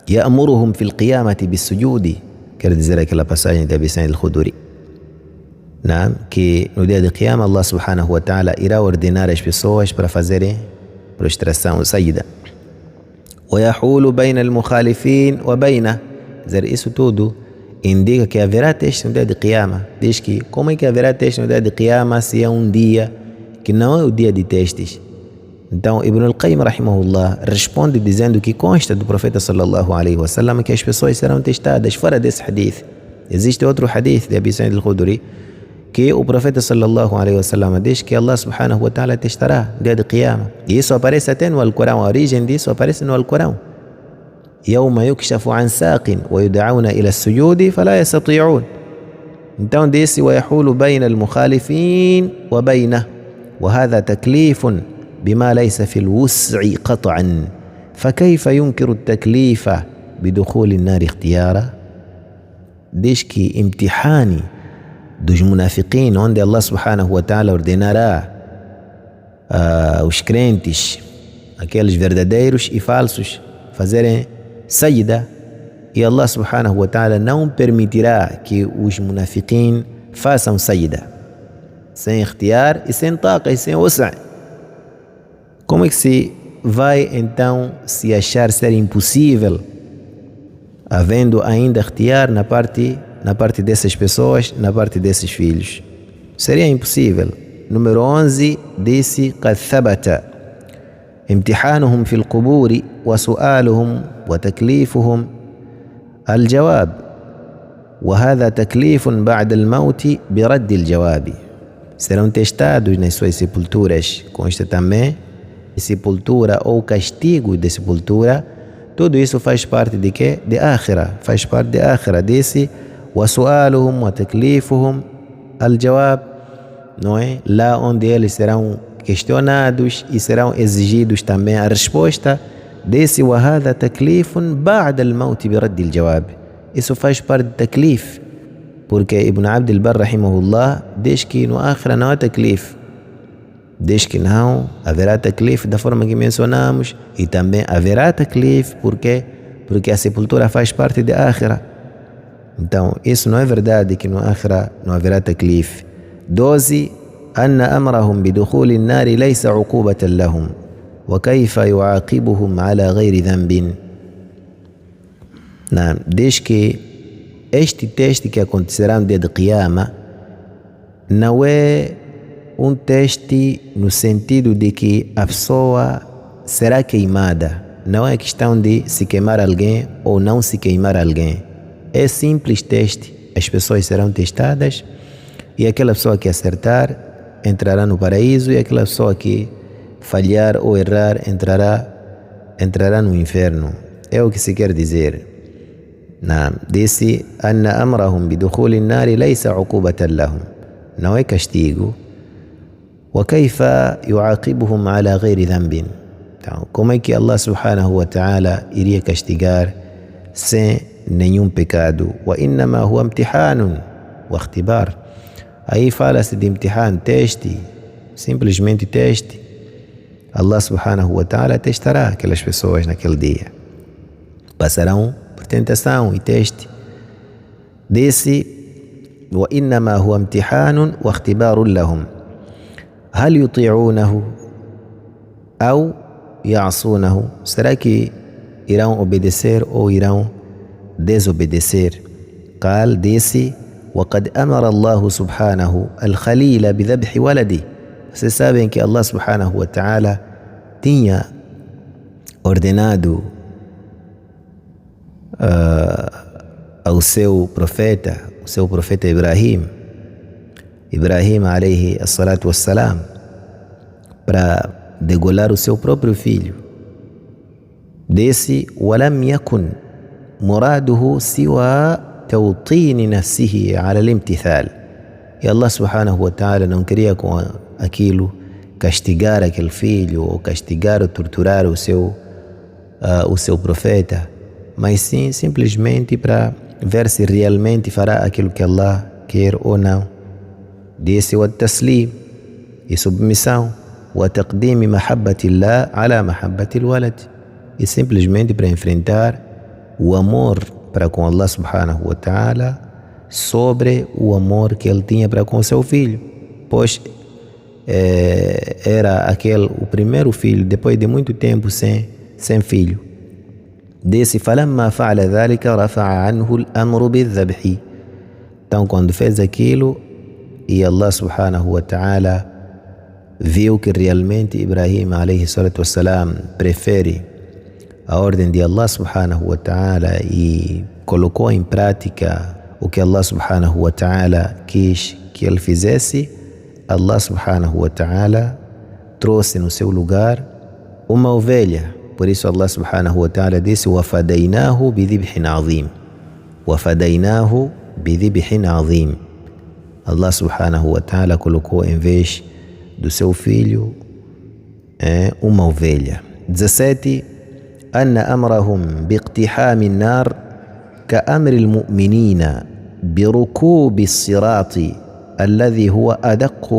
يأمرهم في القيامة بالسجود. Quer dizer aquela passagem de Abi Sa'id al-Khudri. Que no dia de Qiyamah Allah subhanahu wa ta'ala irá ordenar as pessoas para fazerem prostração, saída. ويحول بين المخالفين وبينه. Isso tudo indica que haverá teste no dia de Qiyamah. Diz que como é que haverá teste no dia de Qiyamah se é um dia que não é o dia de testes? Então Ibn al-Qayyim rahimahullah responde dizendo que consta do profeta sallallahu alaihi wasallam que as pessoas serão testadas fora desse hadith. Existe outro hadith de Abi Sa'id al-Khudri que o profeta sallallahu alaihi wasallam diz que Allah subhanahu wa ta'ala testará no dia de Qiyamah. E isso aparece até no Alcorão. A origem disso aparece no Alcorão. يوم يكشف عن ساق ويدعون إلى السجود فلا يستطيعون. então disse ويحول بين المخالفين وبينه وهذا تكليف بما ليس في الوسع قطعا فكيف ينكر التكليف بدخول النار اختيارا. diz que imtihani dos munafiquin, onde Allah subhanahu wa ta'ala ordenará os crentes, aqueles verdadeiros e falsos, fazerem saída, e Allah subhanahu wa ta'ala não permitirá que os munafiquin façam saída sem ikhtiar e sem taqa e sem wasa'. Como é que se vai então se achar ser impossível, havendo ainda ikhtiar na parte dessas pessoas, na parte desses filhos? Seria impossível. Número 11 disse قد ثبت امتحانهم في القبور وسؤالهم وتكليفهم الجواب وهذا تكليف بعد الموت برد الجواب. Serão testados nas suas sepulturas. Consta também sepultura ou castigo de sepultura. Tudo isso faz parte de quê? De Akhira. Faz parte de Akhira. Disse وسؤالهم وتكليفهم الجواب, não é? Lá onde eles serão questionados e serão exigidos também a resposta. Desse وهذا تكليف بعد الموت برد الجواب. Isso faz parte de taklif, porque Ibn Abd al-Barr rahimahullah diz que no Akhira não há taklif. Diz que não haverá taklif da forma que mencionamos, e também haverá taklif porque a sepultura faz parte de Akhira. Então isso não é verdade que no Akhira não haverá taklif. 12. أن أمرهم بدخول النار ليس عقوبة لهم وكيف يعاقبهم على غير ذنب. Não, diz que este teste que acontecerá no dia de Qiyamah não é um teste no sentido de que a pessoa será queimada. Não é questão de se queimar alguém ou não se queimar alguém. É simples teste. As pessoas serão testadas e aquela pessoa que acertar entrará no paraíso, e aquela pessoa que falhar ou errar entrará no inferno. É o que se quer dizer. Disse أن أمرهم بدخول النار ليس عقوبة لهم, não é castigo. وكيف يعاقبهم على غير ذنب. Então, como é que Allah subhanahu wa ta'ala iria castigar sem nenhum pecado? وإنما هو امتحان واختبار. Aí fala-se de imtihan, teste, simplesmente teste. Allah subhanahu wa ta'ala testará aquelas pessoas naquele dia. Passarão por tentação e teste. Disse وإنما هو امتحان واختبار لهم هل يطيعونه أو يعصونه. Será que irão obedecer ou irão desobedecer? قال disse وقد أمر الله سبحانه الخليل بذبح ولده Vocês sabem que Allah subhanahu wa ta'ala tinha ordenado ao seu profeta Ibrahim alayhi assalatu wassalam, para degolar o seu próprio filho. Desse walam yakun muraduhu siwa tawtini nafsihi ala al-imtithal. E Allah subhanahu wa ta'ala não queria com aquilo castigar aquele filho ou castigar ou torturar o seu profeta, mas sim simplesmente para ver se realmente fará aquilo que Allah quer ou não. Desse o taslim e submissão, o taqdim mahabbatillah ala mahabbatil walad, e simplesmente para enfrentar o amor para com Allah subhanahu wa ta'ala sobre o amor que ele tinha para com seu filho, pois era o primeiro filho depois de muito tempo sem filho. Desse falamma fa'ala dhalika rafa'a anhu al-amru bil-dhabhi. Então quando fez aquilo e Allah subhanahu wa ta'ala viu que realmente Ibrahim alayhi salatu wassalam prefere a ordem de Allah subhanahu wa ta'ala e colocou em prática o que Allah subhanahu wa ta'ala quis que ele fizesse, Allah subhanahu wa ta'ala trouxe no seu lugar uma ovelha. Por isso Allah subhanahu wa ta'ala disse: وَفَدَيْنَاهُ بِذِبْحٍ عَظِيمٍ. وَفَدَيْنَاهُ بِذِبْحٍ عَظِيمٍ. Allah subhanahu wa ta'ala colocou em vez do seu filho uma ovelha. 17. أن أمرهم باقتحام النار كأمر المؤمنين بركوب الصراط الذي هو أدق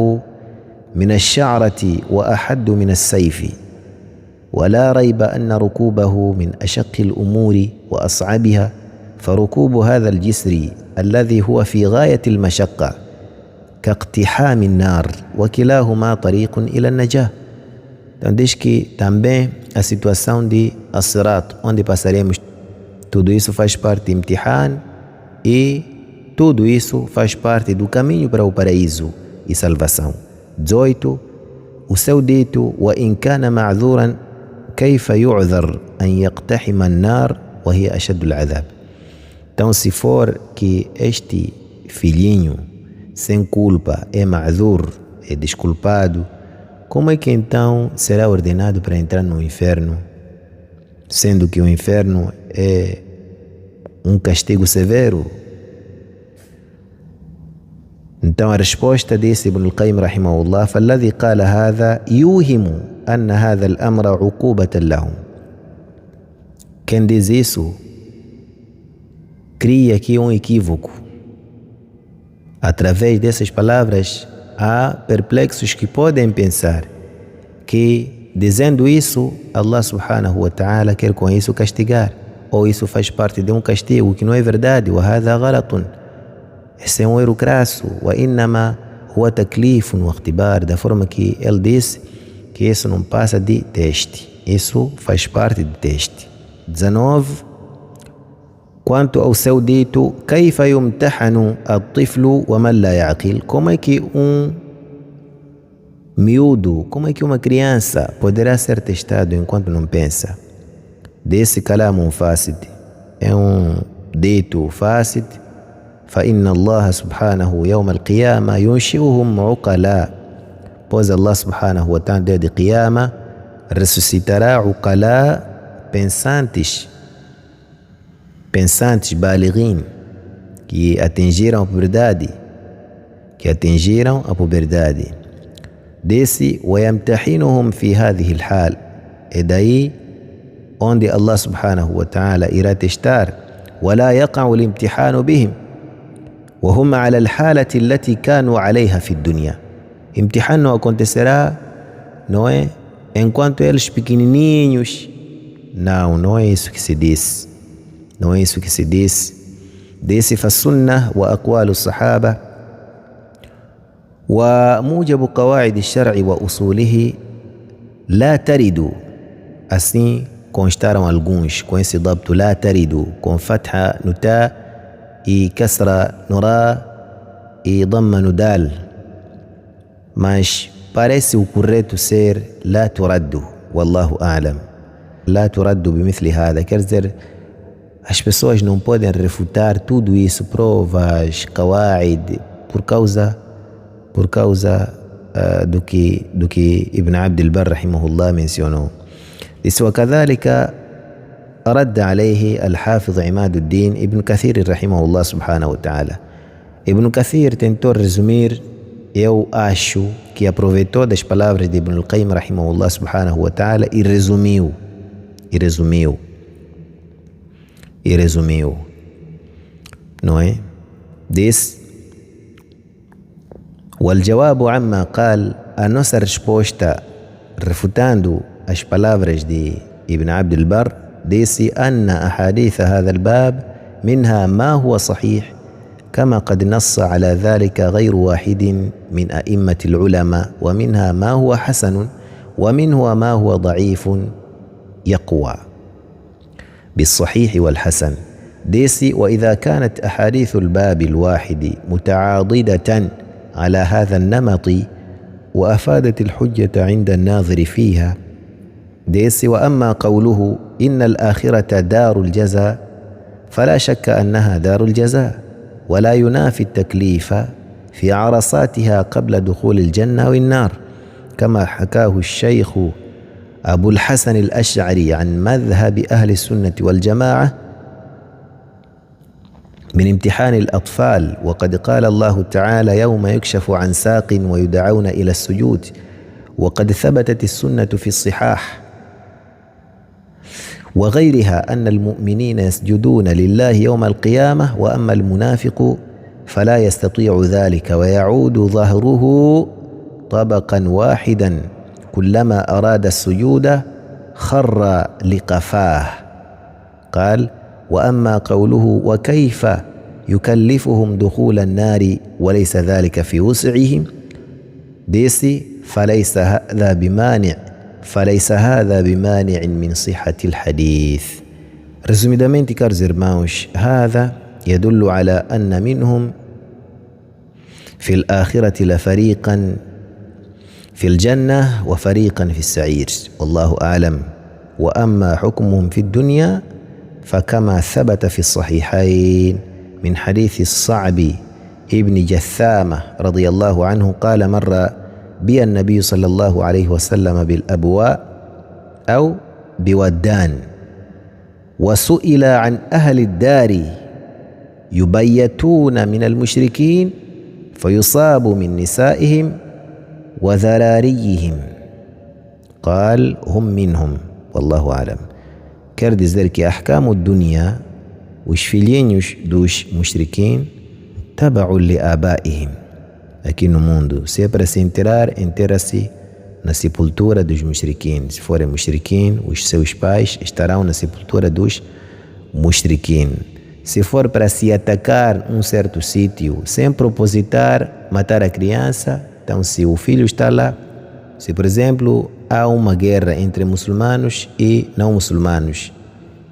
من الشعرة وأحد من السيف، ولا ريب أن ركوبه من أشق الأمور وأصعبها، فركوب هذا الجسر الذي هو في غاية المشقة كاقتحام النار، وكلاهما طريق إلى النجاة. Então diz que também a situação de As-Sirat, onde passaremos, tudo isso faz parte de imtihan e tudo isso faz parte do caminho para o paraíso e salvação. 18. O seu dito: وَإِنْ كَانَ مَعْذُورًا كَيْفَ يُعْذَرْ أَنْ يَقْتَحِمَ النَّارِ وَهِيَ أَشَدُّ الْعَذَابِ. Então se for que este filhinho sem culpa é ma'zur, é desculpado, como é que então será ordenado para entrar no inferno, sendo que o inferno é um castigo severo? Então a resposta desse Ibn al-Qayyim rahimahullah: فالذي قال هذا يوهم أن هذا الأمر عقوبة لهم. Quem diz isso cria aqui um equívoco. Através dessas palavras há perplexos que podem pensar que, dizendo isso, Allah subhanahu wa ta'ala quer com isso castigar, ou isso faz parte de um castigo, que não é verdade. وَهَذَا غَلَطٌ. Esse é um erro crasso. وَإِنَّمَا هُوَ تَكْلِيفٌ وَاخْتِبَارٌ. Da forma que ele disse que isso não passa de teste, isso faz parte de teste. 19. Quanto ao seu dito: كيف يمتحن الطفل ومن لا يعقل. Como é que miúdo, como é que uma criança poderá ser testado enquanto não pensa? Desse kalamun fasid, é um dito fasid. فإن الله سبحانه يوم القيامة ينشئهم عقلاء. Pois Allah subhanahu wa ta'ala, dia de Qiyama, ressuscitará uqala, pensantes balighin, que atingiram a puberdade. Desse ويمتحنهم في هذه الحال. É daí onde Allah subhanahu wa ta'ala irá testar. ولا يقع الامتحان بهم وهم على الحالة التي كانوا عليها في الدنيا. Imtihan não acontecerá, não é? Enquanto eles pequenininhos. Não é isso que se diz. Não é isso que se diz. Desse فالسنة وأقوال الصحابة وموجب قواعد الشرع وأصوله لا ترد. Assim constaram alguns com esse ضبط لا ترد, com fatha no ta e kasra no ra e dhamma no dal. Mas parece o correto ser لا ترد والله أعلم. لا ترد بمثل هذا, quer dizer, as pessoas não podem refutar tudo isso, provas, qawaid, por causa do que Ibn Abd al-Barr rahimahullah mencionou. Disse: وكذلك رد عليه الحافظ عماد الدين ابن كثير رحمه الله سبحانه وتعالى. Ibn Kathir tentou resumir, eu acho que aproveitou das palavras de Ibn al-Qayyim rahimahullah subhanahu wa ta'ala e resumiu, não é? Diz: والجواب عما قال, a nossa resposta refutando as palavras de Ibn Abd al-Barr, disse: أن أحاديث هذا الباب منها ما هو صحيح كما قد نص على ذلك غير واحد من أئمة العلماء, ومنها ما هو حسن ومنه ما هو ضعيف يقوى بالصحيح والحسن. ديسي: وإذا كانت أحاديث الباب الواحد متعاضدة على هذا النمط وأفادت الحجة عند الناظر فيها. ديسي: وأما قوله إن الآخرة دار الجزاء فلا شك أنها دار الجزاء, ولا ينافي التكليف في عرصاتها قبل دخول الجنة والنار, كما حكاه الشيخ أبو الحسن الأشعري عن مذهب أهل السنة والجماعة من امتحان الأطفال. وقد قال الله تعالى: يوم يكشف عن ساق ويدعون إلى السجود. وقد ثبتت السنة في الصحاح وغيرها أن المؤمنين يسجدون لله يوم القيامة, وأما المنافق فلا يستطيع ذلك ويعود ظهره طبقا واحدا, كلما أراد السجود خر لقفاه. قال: وأما قوله وكيف يكلفهم دخول النار وليس ذلك في وسعهم, ديسي فليس هذا بمانع من صحة الحديث. Resumidamente, caros irmãos, هذا يدل على أن منهم في الآخرة لفريقا في الجنة وفريقا في السعير, والله أعلم. وأما حكمهم في الدنيا فكما ثبت في الصحيحين من حديث الصعب ابن جثامة رضي الله عنه قال: مر بي النبي صلى الله عليه وسلم بالأبواء أو بودان, وسئل عن أهل الدار يبيتون من المشركين فيصاب من نسائهم وذراريهم, قال: هم منهم والله أعلم. Quer dizer que a ahkamu dunya, os filhinhos dos mushrikin, tabaun li abaihim. Aqui no mundo, se é para se enterrar, enterra-se na sepultura dos mushrikin. Se forem mushrikin, os seus pais estarão na sepultura dos mushrikin. Se for para se atacar um certo sítio sem propositar matar a criança, então se o filho está lá, se por exemplo há uma guerra entre muçulmanos e não muçulmanos,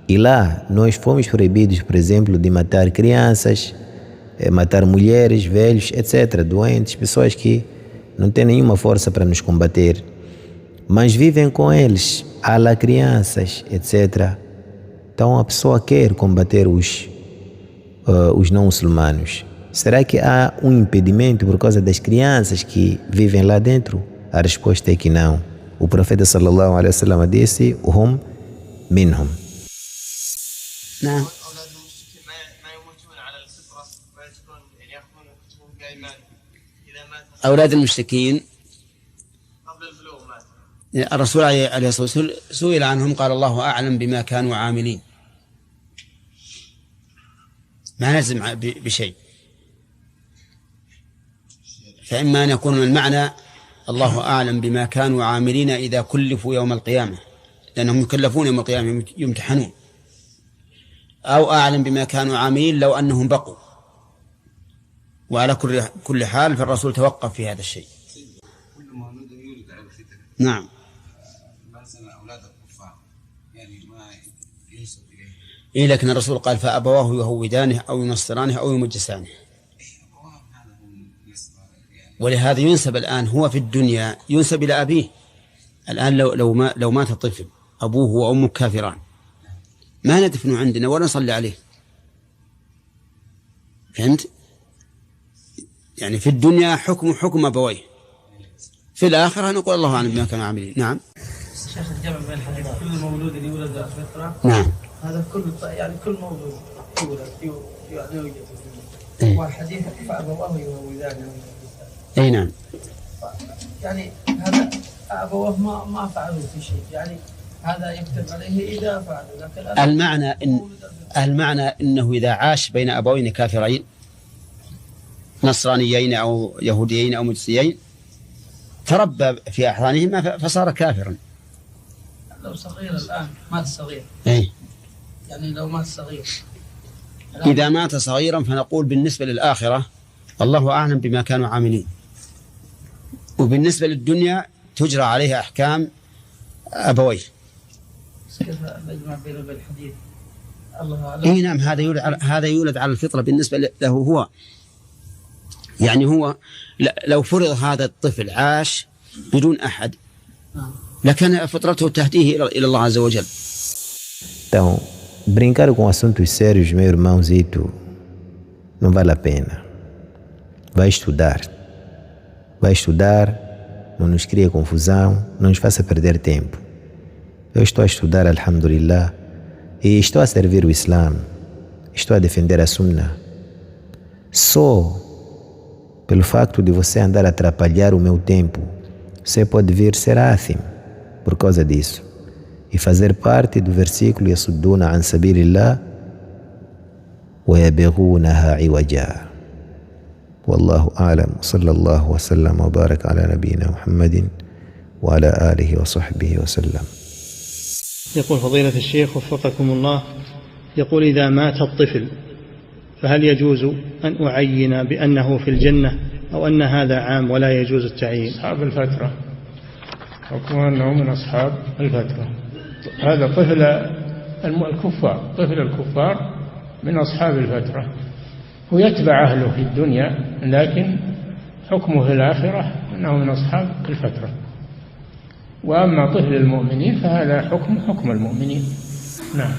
e lá nós fomos proibidos, por exemplo, de matar crianças, matar mulheres, velhos, etc., doentes, pessoas que não têm nenhuma força para nos combater, mas vivem com eles, há lá crianças, etc. Então a pessoa quer combater os não muçulmanos. Será que há um impedimento por causa das crianças que vivem lá dentro? A resposta é que não. O profeta sallallahu alaihi wasallam disse: hum minhum. نعم. أولاد المشركين قبل البلوغ مات. الرسول عليه الصلاة والسلام سئل عنهم قال: الله أعلم بما كانوا عاملين. ما نلزم بشيء, فإما أن يكون المعنى الله أعلم بما كانوا عاملين إذا كلفوا يوم القيامة, لأنهم يكلفون يوم القيامة يمتحنون, أو أعلم بما كانوا عاملين لو أنهم بقوا. وعلى كل حال فالرسول توقف في هذا الشيء. كل مولود يولد على الفطرة. نعم. مثلا أولاد الكفار يعني ما ينسب إليه. لكن الرسول قال: فأبواه يهودانه أو ينصرانه أو يمجسانه. أبواه هذا هم يعني ولهذا ينسب الآن هو في الدنيا ينسب إلى أبيه. الآن لو مات طفل أبوه وأمه كافران ما ندفنه عندنا ولا نصلي عليه. فهمت؟ يعني في الدنيا حكم أبويه، في الآخرة نقول الله أعلم بما كانوا عاملين. نعم. شيخ الجمع بين الحديث كل مولود يولد على الفطرة. نعم. هذا كل مولود يولد يوجد في الدنيا. والحديث فأبواه يهودانه. أي نعم. يعني هذا أبواه ما فعلوا في شيء، يعني هذا يكتب عليه إذا فعلوا، لكن المعنى إنه إذا عاش بين أبوين كافرين نصرانيين أو يهوديين أو مجوسيين تربى في أحضانهما فصار كافرا. لو صغير الآن مات صغير. أي. يعني لو مات صغير. إذا مات صغيرا فنقول بالنسبة للآخرة الله أعلم بما كانوا عاملين، وبالنسبة للدنيا تجرى عليها أحكام أبويه. كيف نجمع بين الحديث؟ الله أعلم. إيه نعم، هذا يولد على الفطرة بالنسبة له هو. يعني هو لو فرض هذا الطفل عاش بدون أحد لكان فطرته تهديه إلى الله عز وجل. Então, brincar com assuntos sérios, meu irmãozito, não vale a pena. Vai estudar. Vai estudar, não nos crie confusão, não nos faça perder tempo. Eu estou a estudar, alhamdulillah, e estou a servir o Islã, estou a defender a Sunnah. Só pelo facto de você andar a atrapalhar o meu tempo, você pode vir ser áthim por causa disso e fazer parte do versículo yasudduna an sabilillah wa yabghunaha iwaja. والله أعلم. صلى الله وسلم وبارك على نبينا محمد وعلى آله وصحبه وسلم. يقول فضيلة الشيخ وفقكم الله، يقول إذا مات الطفل فهل يجوز أن أعين بأنه في الجنة أو أن هذا عام ولا يجوز التعيين؟ أصحاب الفترة، حكم أنه من أصحاب الفترة. هذا طفل الكفار، طفل الكفار من أصحاب الفترة، ويتبع أهله في الدنيا، لكن حكمه في الآخرة أنه من أصحاب الفترة. وأما طفل المؤمنين فهذا حكم المؤمنين. نعم.